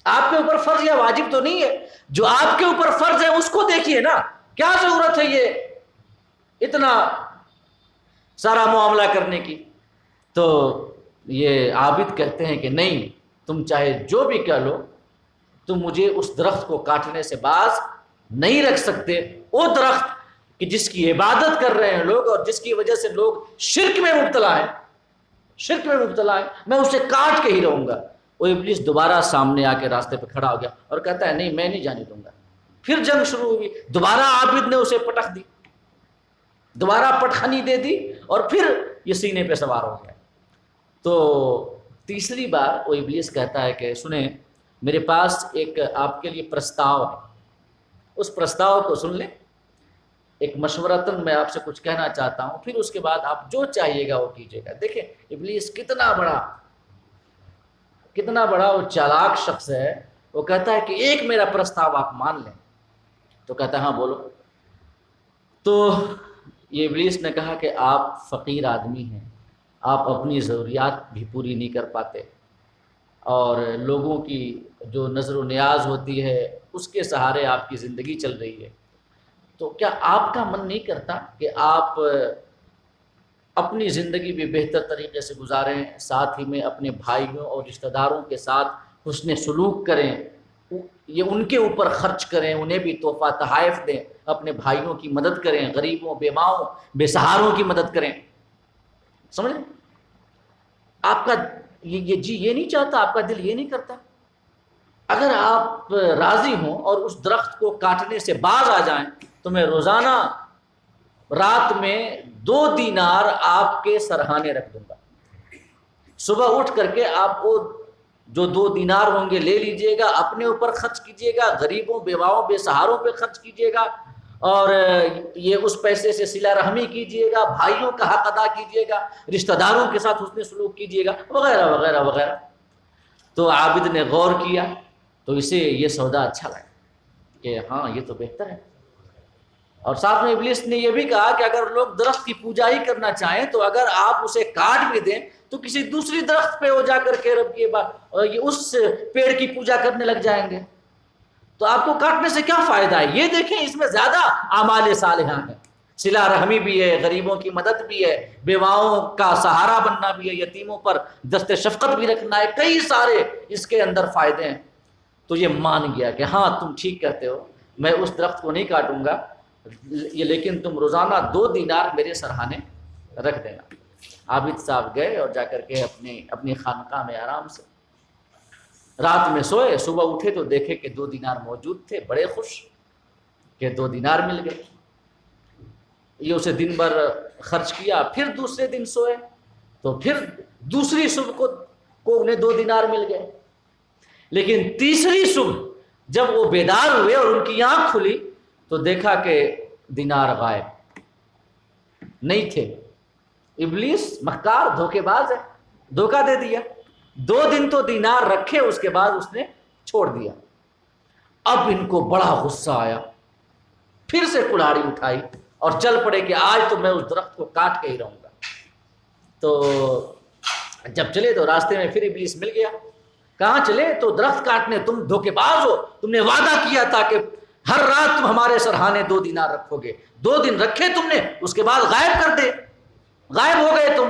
آپ کے اوپر فرض یا واجب تو نہیں ہے، جو آپ کے اوپر فرض ہے اس کو دیکھیے نا، کیا ضرورت ہے یہ اتنا سارا معاملہ کرنے کی۔ تو یہ عابد کہتے ہیں کہ نہیں، تم چاہے جو بھی کہہ لو، تم مجھے اس درخت کو کاٹنے سے باز نہیں رکھ سکتے۔ وہ درخت کہ جس کی عبادت کر رہے ہیں لوگ اور جس کی وجہ سے لوگ شرک میں مبتلا ہیں، شرک میں مبتلا ہے، میں اسے کاٹ کے ہی رہوں گا۔ وہ ابلیس دوبارہ سامنے آ کے راستے پہ کھڑا ہو گیا اور کہتا ہے نہیں، میں نہیں جانے دوں گا۔ پھر جنگ شروع ہوئی، دوبارہ عابد نے اسے پٹخ دی، دوبارہ پٹخنی دے دی اور پھر یہ سینے پہ سوار ہو گیا۔ تو تیسری بار وہ ابلیس کہتا ہے کہ سنیں، میرے پاس ایک آپ کے لیے پرستاؤ ہے، اس پرستاؤ کو سن لیں۔ ایک مشورتاً میں آپ سے کچھ کہنا چاہتا ہوں، پھر اس کے بعد آپ جو چاہیے گا وہ کیجیے گا۔ دیکھیں ابلیس کتنا بڑا وہ چالاک شخص ہے، وہ کہتا ہے کہ ایک میرا پرستاو آپ مان لیں، تو کہتا ہے ہاں بولو۔ تو یہ ابلیس نے کہا کہ آپ فقیر آدمی ہیں، آپ اپنی ضروریات بھی پوری نہیں کر پاتے، اور لوگوں کی جو نظر و نیاز ہوتی ہے اس کے سہارے آپ کی زندگی چل رہی ہے، تو کیا آپ کا من نہیں کرتا کہ آپ اپنی زندگی بھی بہتر طریقے سے گزاریں، ساتھ ہی میں اپنے بھائیوں اور رشتہ داروں کے ساتھ حسن سلوک کریں، یہ ان کے اوپر خرچ کریں، انہیں بھی تحفہ تحائف دیں، اپنے بھائیوں کی مدد کریں، غریبوں، بیواؤں، بے سہاروں کی مدد کریں؟ سمجھ لیں؟ آپ کا یہ جی یہ نہیں چاہتا، آپ کا دل یہ نہیں کرتا؟ اگر آپ راضی ہوں اور اس درخت کو کاٹنے سے باز آ جائیں تو میں روزانہ رات میں 2 دینار آپ کے سرہانے رکھ دوں گا۔ صبح اٹھ کر کے آپ کو جو 2 دینار ہوں گے لے لیجئے گا، اپنے اوپر خرچ کیجئے گا، غریبوں، بیواؤں، بے سہاروں پہ خرچ کیجئے گا، اور یہ اس پیسے سے صلہ رحمی کیجئے گا، بھائیوں کا حق ادا کیجئے گا، رشتہ داروں کے ساتھ حسن سلوک کیجئے گا، وغیرہ وغیرہ وغیرہ۔ تو عابد نے غور کیا تو اسے یہ سودا اچھا لگا کہ ہاں یہ تو بہتر ہے۔ اور ساتھ میں ابلیس نے یہ بھی کہا کہ اگر لوگ درخت کی پوجا ہی کرنا چاہیں تو اگر آپ اسے کاٹ بھی دیں تو کسی دوسری درخت پہ وہ جا کر کے رب کے یہ اس پیڑ کی پوجا کرنے لگ جائیں گے، تو آپ کو کاٹنے سے کیا فائدہ ہے؟ یہ دیکھیں اس میں زیادہ اعمال صالحہ ہیں، صلہ رحمی بھی ہے، غریبوں کی مدد بھی ہے، بیواؤں کا سہارا بننا بھی ہے، یتیموں پر دست شفقت بھی رکھنا ہے، کئی سارے اس کے اندر فائدے ہیں۔ تو یہ مان گیا کہ ہاں تم ٹھیک کہتے ہو، میں اس درخت کو نہیں کاٹوں گا، یہ لیکن تم روزانہ 2 دینار میرے سرہانے رکھ دینا۔ عابد صاحب گئے اور جا کر کے اپنی خانقاہ میں آرام سے رات میں سوئے، صبح اٹھے تو دیکھے کہ 2 دینار موجود تھے، بڑے خوش کہ 2 دینار مل گئے۔ یہ اسے دن بھر خرچ کیا، پھر دوسرے دن سوئے تو پھر دوسری صبح کو انہیں 2 دینار مل گئے، لیکن تیسری صبح جب وہ بیدار ہوئے اور ان کی آنکھ کھلی تو دیکھا کہ دینار غائب نہیں تھے۔ ابلیس مکار دھوکے باز ہے، دھوکہ دے دیا۔ 2 دن تو دینار رکھے، اس کے بعد اس نے چھوڑ دیا۔ اب ان کو بڑا غصہ آیا، پھر سے کلاڑی اٹھائی اور چل پڑے کہ آج تو میں اس درخت کو کاٹ کے ہی رہوں گا۔ تو جب چلے تو راستے میں پھر ابلیس مل گیا۔ کہاں چلے؟ تو درخت کاٹنے، تم دھوکے باز ہو، تم نے وعدہ کیا تھا کہ ہر رات تم ہمارے سرہانے 2 دینار رکھو گے، 2 دن رکھے تم نے، اس کے بعد غائب کر دے، غائب ہو گئے تم،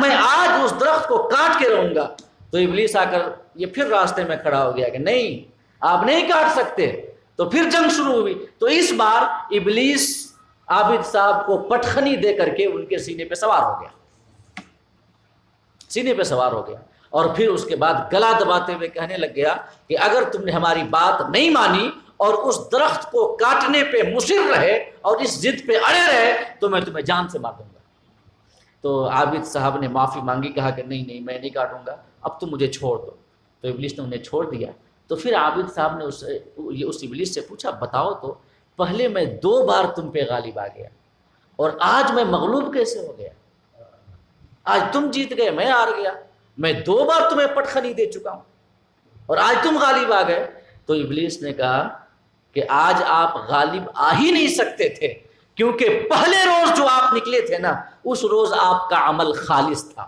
میں آج اس درخت کو کاٹ کے رہوں گا۔ تو ابلیس آ کر یہ پھر راستے میں کھڑا ہو گیا کہ نہیں آپ نہیں کاٹ سکتے، تو پھر جنگ شروع ہوئی۔ تو اس بار ابلیس عابد صاحب کو پٹخنی دے کر کے ان کے سینے پہ سوار ہو گیا، سینے پہ سوار ہو گیا، اور پھر اس کے بعد گلا دباتے ہوئے کہنے لگ گیا کہ اگر تم نے ہماری بات نہیں مانی اور اس درخت کو کاٹنے پہ مصر رہے اور اس ضد پہ اڑے رہے تو میں تمہیں جان سے مار دوں گا۔ تو عابد صاحب نے معافی مانگی، کہا کہ نہیں میں نہیں کاٹوں گا، اب تم مجھے چھوڑ دو۔ تو ابلیس نے انہیں چھوڑ دیا۔ تو پھر عابد صاحب نے اس ابلیس سے پوچھا بتاؤ تو، پہلے میں 2 بار تم پہ غالب آ گیا اور آج میں مغلوب کیسے ہو گیا؟ آج تم جیت گئے، میں ہار گیا، میں 2 بار تمہیں پٹخنی دے چکا ہوں اور آج تم غالب آ گئے۔ تو ابلیس نے کہا کہ آج آپ غالب آ ہی نہیں سکتے تھے، کیونکہ پہلے روز جو آپ نکلے تھے نا، اس روز آپ کا عمل خالص تھا،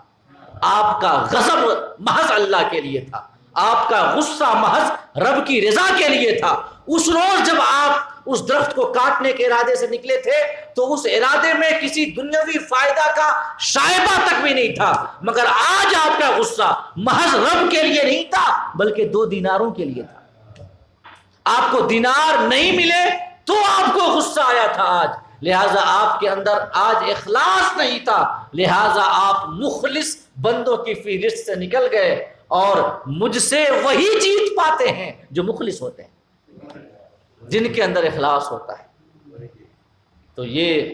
آپ کا غضب محض اللہ کے لیے تھا، آپ کا غصہ محض رب کی رضا کے لیے تھا۔ اس روز جب آپ اس درخت کو کاٹنے کے ارادے سے نکلے تھے تو اس ارادے میں کسی دنیاوی فائدہ کا شائبہ تک بھی نہیں تھا، مگر آج آپ کا غصہ محض رب کے لیے نہیں تھا بلکہ 2 دیناروں کے لیے تھا۔ آپ کو دینار نہیں ملے تو آپ کو غصہ آیا تھا آج، لہٰذا آپ کے اندر آج اخلاص نہیں تھا، لہٰذا آپ مخلص بندوں کی فہرست سے نکل گئے، اور مجھ سے وہی جیت پاتے ہیں جو مخلص ہوتے ہیں، جن کے اندر اخلاص ہوتا ہے۔ تو یہ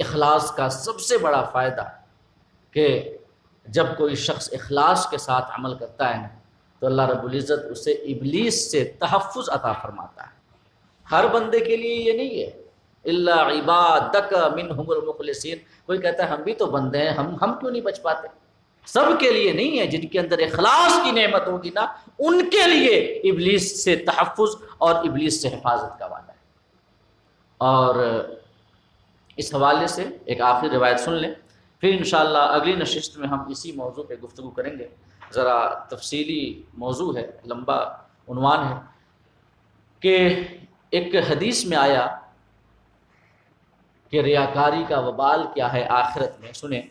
اخلاص کا سب سے بڑا فائدہ کہ جب کوئی شخص اخلاص کے ساتھ عمل کرتا ہے تو اللہ رب العزت اسے ابلیس سے تحفظ عطا فرماتا ہے۔ ہر بندے کے لیے یہ نہیں ہے الا عبادک منہم المخلصین. کوئی کہتا ہے ہم بھی تو بندے ہیں، ہم کیوں نہیں بچ پاتے؟ سب کے لیے نہیں ہے، جن کے اندر اخلاص کی نعمت ہوگی نا ان کے لیے ابلیس سے تحفظ اور ابلیس سے حفاظت کا وعدہ ہے. اور اس حوالے سے ایک آخری روایت سن لیں، پھر انشاءاللہ اگلی نشست میں ہم اسی موضوع پہ گفتگو کریں گے. ذرا تفصیلی موضوع ہے، لمبا عنوان ہے. کہ ایک حدیث میں آیا کہ ریاکاری کا وبال کیا ہے آخرت میں. سنیں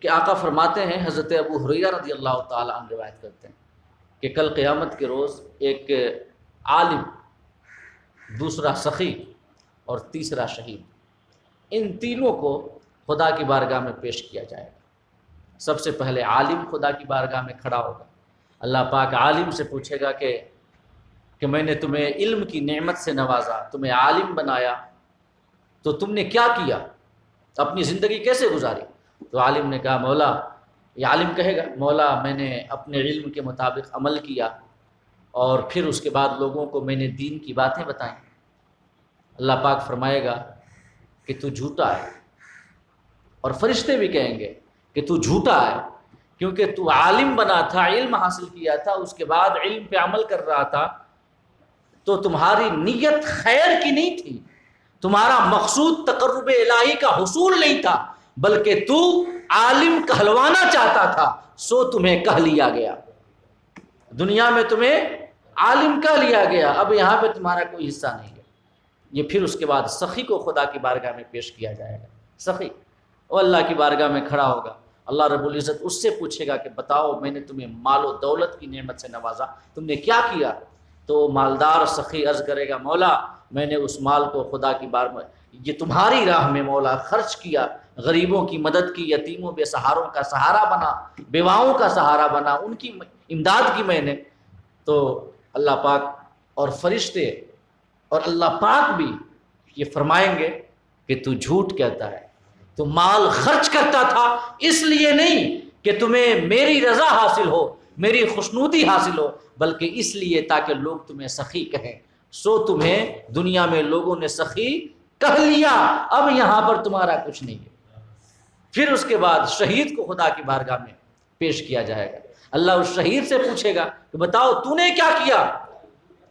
کہ آقا فرماتے ہیں، حضرت ابو ہریرہ رضی اللہ تعالی عنہ روایت کرتے ہیں کہ کل قیامت کے روز ایک عالم، دوسرا سخی اور تیسرا شہید، ان تینوں کو خدا کی بارگاہ میں پیش کیا جائے گا. سب سے پہلے عالم خدا کی بارگاہ میں کھڑا ہوگا. اللہ پاک عالم سے پوچھے گا کہ میں نے تمہیں علم کی نعمت سے نوازا، تمہیں عالم بنایا، تو تم نے کیا کیا، اپنی زندگی کیسے گزاری؟ تو عالم نے کہا مولا، یہ عالم کہے گا مولا میں نے اپنے علم کے مطابق عمل کیا اور پھر اس کے بعد لوگوں کو میں نے دین کی باتیں بتائیں. اللہ پاک فرمائے گا کہ تو جھوٹا ہے، اور فرشتے بھی کہیں گے کہ تو جھوٹا ہے، کیونکہ تو عالم بنا تھا، علم حاصل کیا تھا، اس کے بعد علم پہ عمل کر رہا تھا، تو تمہاری نیت خیر کی نہیں تھی، تمہارا مقصود تقرب الہی کا حصول نہیں تھا، بلکہ تو عالم کہلوانا چاہتا تھا، سو تمہیں کہہ لیا گیا، دنیا میں تمہیں عالم کہہ لیا گیا، اب یہاں پہ تمہارا کوئی حصہ نہیں ہے. یہ پھر اس کے بعد سخی کو خدا کی بارگاہ میں پیش کیا جائے گا. سخی وہ اللہ کی بارگاہ میں کھڑا ہوگا، اللہ رب العزت اس سے پوچھے گا کہ بتاؤ میں نے تمہیں مال و دولت کی نعمت سے نوازا، تم نے کیا کیا؟ تو مالدار سخی عرض کرے گا مولا میں نے اس مال کو خدا کی بارگاہ میں، یہ تمہاری راہ میں مولا خرچ کیا، غریبوں کی مدد کی، یتیموں بے سہاروں کا سہارا بنا، بیواؤں کا سہارا بنا، ان کی امداد کی میں نے. تو اللہ پاک اور فرشتے اور اللہ پاک بھی یہ فرمائیں گے کہ تو جھوٹ کہتا ہے، تو مال خرچ کرتا تھا اس لیے نہیں کہ تمہیں میری رضا حاصل ہو، میری خوشنودی حاصل ہو، بلکہ اس لیے تاکہ لوگ تمہیں سخی کہیں، سو تمہیں دنیا میں لوگوں نے سخی کہہ لیا، اب یہاں پر تمہارا کچھ نہیں ہے. پھر اس کے بعد شہید کو خدا کی بارگاہ میں پیش کیا جائے گا. اللہ اس شہید سے پوچھے گا کہ بتاؤ تو نے کیا کیا؟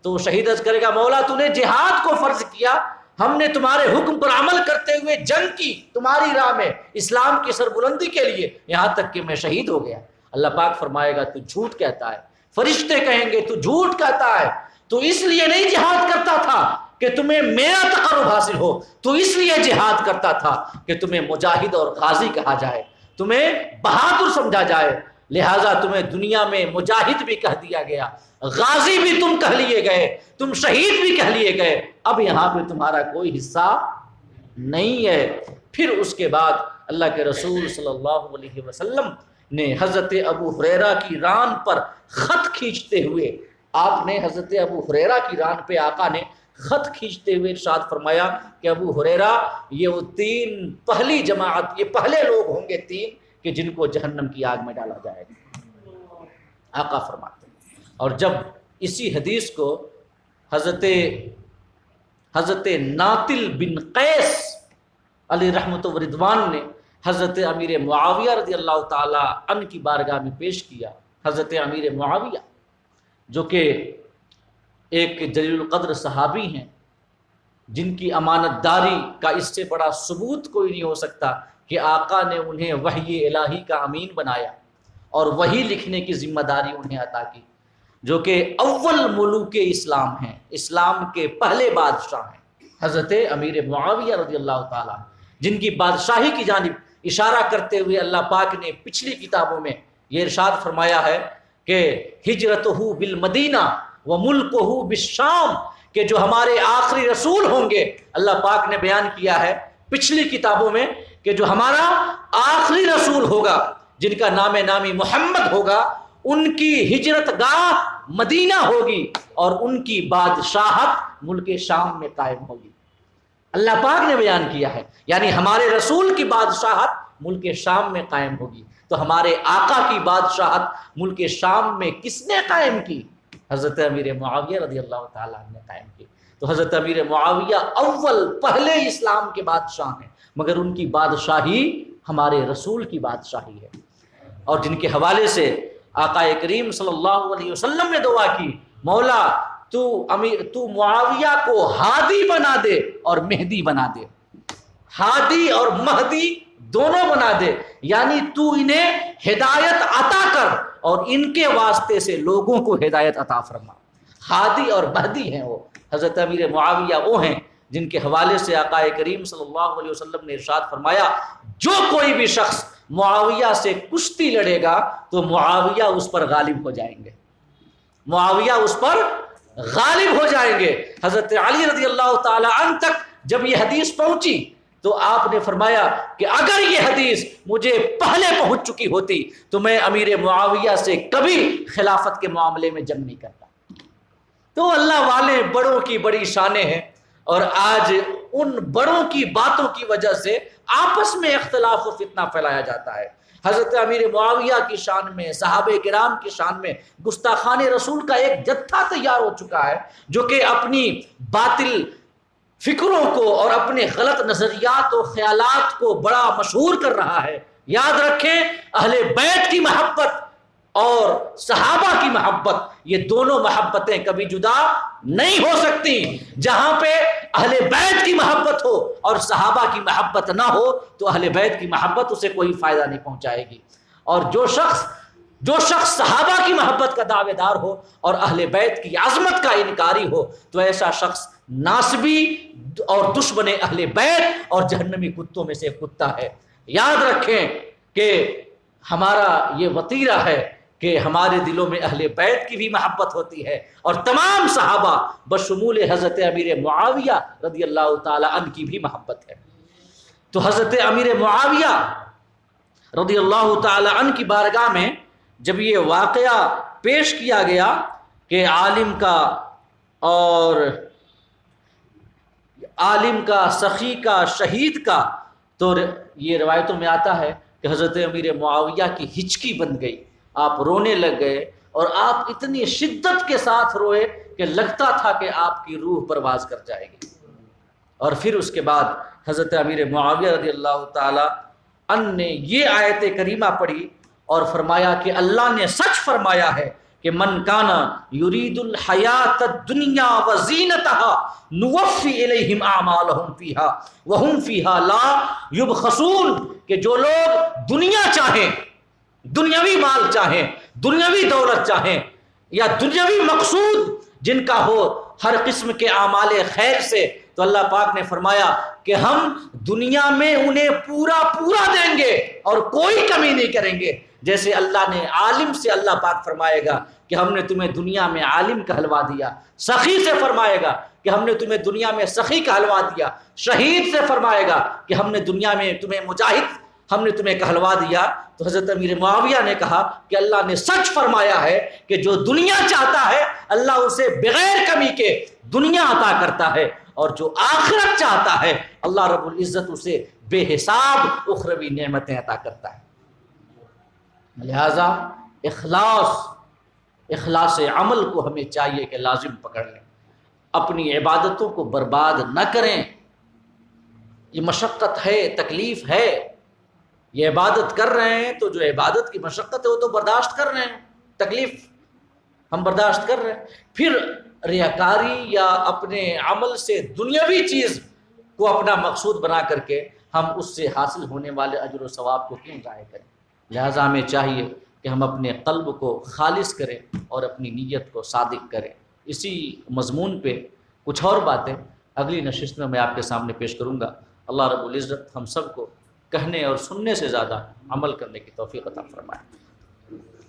تو وہ شہید عرض کرے گا مولا تو نے جہاد کو فرض کیا، ہم نے تمہارے حکم پر عمل کرتے ہوئے جنگ کی تمہاری راہ میں، اسلام کی سربلندی کے لیے، یہاں تک کہ میں شہید ہو گیا. اللہ پاک فرمائے گا تو جھوٹ کہتا ہے. فرشتے کہیں گے تو جھوٹ کہتا ہے، تو اس لیے نہیں جہاد کرتا تھا کہ تمہیں میرا تقرب حاصل ہو، تو اس لیے جہاد کرتا تھا کہ تمہیں مجاہد اور غازی کہا جائے، تمہیں بہادر سمجھا جائے، لہٰذا تمہیں دنیا میں مجاہد بھی کہہ دیا گیا، غازی بھی تم کہہ لیے گئے، تم شہید بھی کہہ لیے گئے، اب یہاں پہ تمہارا کوئی حصہ نہیں ہے. پھر اس کے بعد اللہ کے رسول صلی اللہ علیہ وسلم نے حضرت ابو ہریرہ کی ران پر خط کھینچتے ہوئے، آپ نے حضرت ابو ہریرہ کی ران پہ آقا نے خط کھینچتے ہوئے ارشاد فرمایا کہ ابو ہریرہ یہ وہ تین پہلی جماعت، یہ پہلے لوگ ہوں گے تین کہ جن کو جہنم کی آگ میں ڈالا جائے گا. آقا فرماتے ہیں. اور جب اسی حدیث کو حضرت ناطل بن قیس علی رحمت و رضوان نے حضرت امیر معاویہ رضی اللہ تعالی عنہ کی بارگاہ میں پیش کیا. حضرت امیر معاویہ جو کہ ایک جلیل القدر صحابی ہیں، جن کی امانت داری کا اس سے بڑا ثبوت کوئی نہیں ہو سکتا کہ آقا نے انہیں وحی الہی کا امین بنایا اور وحی لکھنے کی ذمہ داری انہیں عطا کی، جو کہ اول ملوک اسلام ہیں، اسلام کے پہلے بادشاہ ہیں، حضرت امیر معاویہ رضی اللہ تعالیٰ، جن کی بادشاہی کی جانب اشارہ کرتے ہوئے اللہ پاک نے پچھلی کتابوں میں یہ ارشاد فرمایا ہے کہ ہجرتہ بالمدینہ وملکہ بالشام، کہ جو ہمارے آخری رسول ہوں گے، اللہ پاک نے بیان کیا ہے پچھلی کتابوں میں کہ جو ہمارا آخری رسول ہوگا، جن کا نام نامی محمد ہوگا، ان کی ہجرت گاہ مدینہ ہوگی اور ان کی بادشاہت ملک شام میں قائم ہوگی. اللہ پاک نے بیان کیا ہے، یعنی ہمارے رسول کی بادشاہت ملک شام میں قائم ہوگی. تو ہمارے آقا کی بادشاہت ملک شام میں کس نے قائم کی؟ حضرت امیر معاویہ رضی اللہ تعالیٰ عنہ نے قائم کی۔ تو حضرت امیر معاویہ پہلے اسلام کے بادشاہ ہیں، مگر ان کی بادشاہی ہمارے رسول کی بادشاہی ہے، اور جن کے حوالے سے آقا کریم صلی اللہ علیہ وسلم نے دعا کی، مولا تو معاویہ کو ہادی بنا دے اور مہدی بنا دے، ہادی اور مہدی دونوں بنا دے، یعنی تو انہیں ہدایت عطا کر اور ان کے واسطے سے لوگوں کو ہدایت عطا فرما۔ ہادی اور مہدی ہیں وہ، حضرت امیر معاویہ وہ ہیں جن کے حوالے سے آقا کریم صلی اللہ علیہ وسلم نے ارشاد فرمایا، جو کوئی بھی شخص معاویہ سے کشتی لڑے گا تو معاویہ اس پر غالب ہو جائیں گے، معاویہ اس پر غالب ہو جائیں گے۔ حضرت علی رضی اللہ تعالی عنہ تک جب یہ حدیث پہنچی تو آپ نے فرمایا کہ اگر یہ حدیث مجھے پہلے پہنچ چکی ہوتی تو میں امیر معاویہ سے کبھی خلافت کے معاملے میں جنگ نہیں کرتا۔ تو اللہ والے بڑوں کی بڑی شانیں ہیں، اور آج ان بڑوں کی باتوں کی وجہ سے آپس میں اختلاف و فتنہ پھیلایا جاتا ہے۔ حضرت امیر معاویہ کی شان میں، صحابہ کرام کی شان میں گستاخان رسول کا ایک جتھا تیار ہو چکا ہے، جو کہ اپنی باطل فکروں کو اور اپنے غلط نظریات و خیالات کو بڑا مشہور کر رہا ہے۔ یاد رکھیں، اہل بیت کی محبت اور صحابہ کی محبت، یہ دونوں محبتیں کبھی جدا نہیں ہو سکتی۔ جہاں پہ اہل بیت کی محبت ہو اور صحابہ کی محبت نہ ہو تو اہل بیت کی محبت اسے کوئی فائدہ نہیں پہنچائے گی، اور جو شخص صحابہ کی محبت کا دعوے دار ہو اور اہل بیت کی عظمت کا انکاری ہو تو ایسا شخص ناسبی اور دشمن اہل بیت اور جہنمی کتوں میں سے ایک کتا ہے۔ یاد رکھیں کہ ہمارا یہ وطیرہ ہے کہ ہمارے دلوں میں اہل بیت کی بھی محبت ہوتی ہے، اور تمام صحابہ بشمول حضرت امیر معاویہ رضی اللہ تعالی عنہ کی بھی محبت ہے۔ تو حضرت امیر معاویہ رضی اللہ تعالی عنہ کی بارگاہ میں جب یہ واقعہ پیش کیا گیا کہ عالم کا، سخی کا، شہید کا، تو یہ روایتوں میں آتا ہے کہ حضرت امیر معاویہ کی ہچکی بن گئی، آپ رونے لگ گئے، اور آپ اتنی شدت کے ساتھ روئے کہ لگتا تھا کہ آپ کی روح پرواز کر جائے گی۔ اور پھر اس کے بعد حضرت امیر معاویہ رضی اللہ تعالی عنہ نے یہ آیت کریمہ پڑھی اور فرمایا کہ اللہ نے سچ فرمایا ہے کہ من کانا یرید الحیات الدنیا وزینتها نوفی الیہم اعمالہم فیہا وہم فیہا لا یبخسون، کہ جو لوگ دنیا چاہیں، دنیاوی مال چاہیں، دنیاوی دولت چاہیں، یا دنیاوی مقصود جن کا ہو ہر قسم کے اعمال خیر سے، تو اللہ پاک نے فرمایا کہ ہم دنیا میں انہیں پورا دیں گے اور کوئی کمی نہیں کریں گے۔ جیسے اللہ نے عالم سے اللہ پاک فرمائے گا کہ ہم نے تمہیں دنیا میں عالم کہلوا دیا، سخی سے فرمائے گا کہ ہم نے تمہیں دنیا میں سخی کہلوا دیا، شہید سے فرمائے گا کہ ہم نے دنیا میں تمہیں مجاہد ہم نے تمہیں کہلوا دیا۔ تو حضرت امیر معاویہ نے کہا کہ اللہ نے سچ فرمایا ہے کہ جو دنیا چاہتا ہے اللہ اسے بغیر کمی کے دنیا عطا کرتا ہے، اور جو آخرت چاہتا ہے اللہ رب العزت اسے بے حساب اخروی نعمتیں عطا کرتا ہے۔ لہذا اخلاص عمل کو ہمیں چاہیے کہ لازم پکڑ لیں، اپنی عبادتوں کو برباد نہ کریں۔ یہ مشقت ہے، تکلیف ہے، یہ عبادت کر رہے ہیں تو جو عبادت کی مشقت ہے وہ تو برداشت کر رہے ہیں، تکلیف ہم برداشت کر رہے ہیں، پھر ریاکاری یا اپنے عمل سے دنیاوی چیز کو اپنا مقصود بنا کر کے ہم اس سے حاصل ہونے والے اجر و ثواب کو کیوں ضائع کریں۔ لہٰذا ہمیں چاہیے کہ ہم اپنے قلب کو خالص کریں اور اپنی نیت کو صادق کریں۔ اسی مضمون پہ کچھ اور باتیں اگلی نشست میں آپ کے سامنے پیش کروں گا۔ اللہ رب العزت ہم سب کو کہنے اور سننے سے زیادہ عمل کرنے کی توفیق عطا فرمائے۔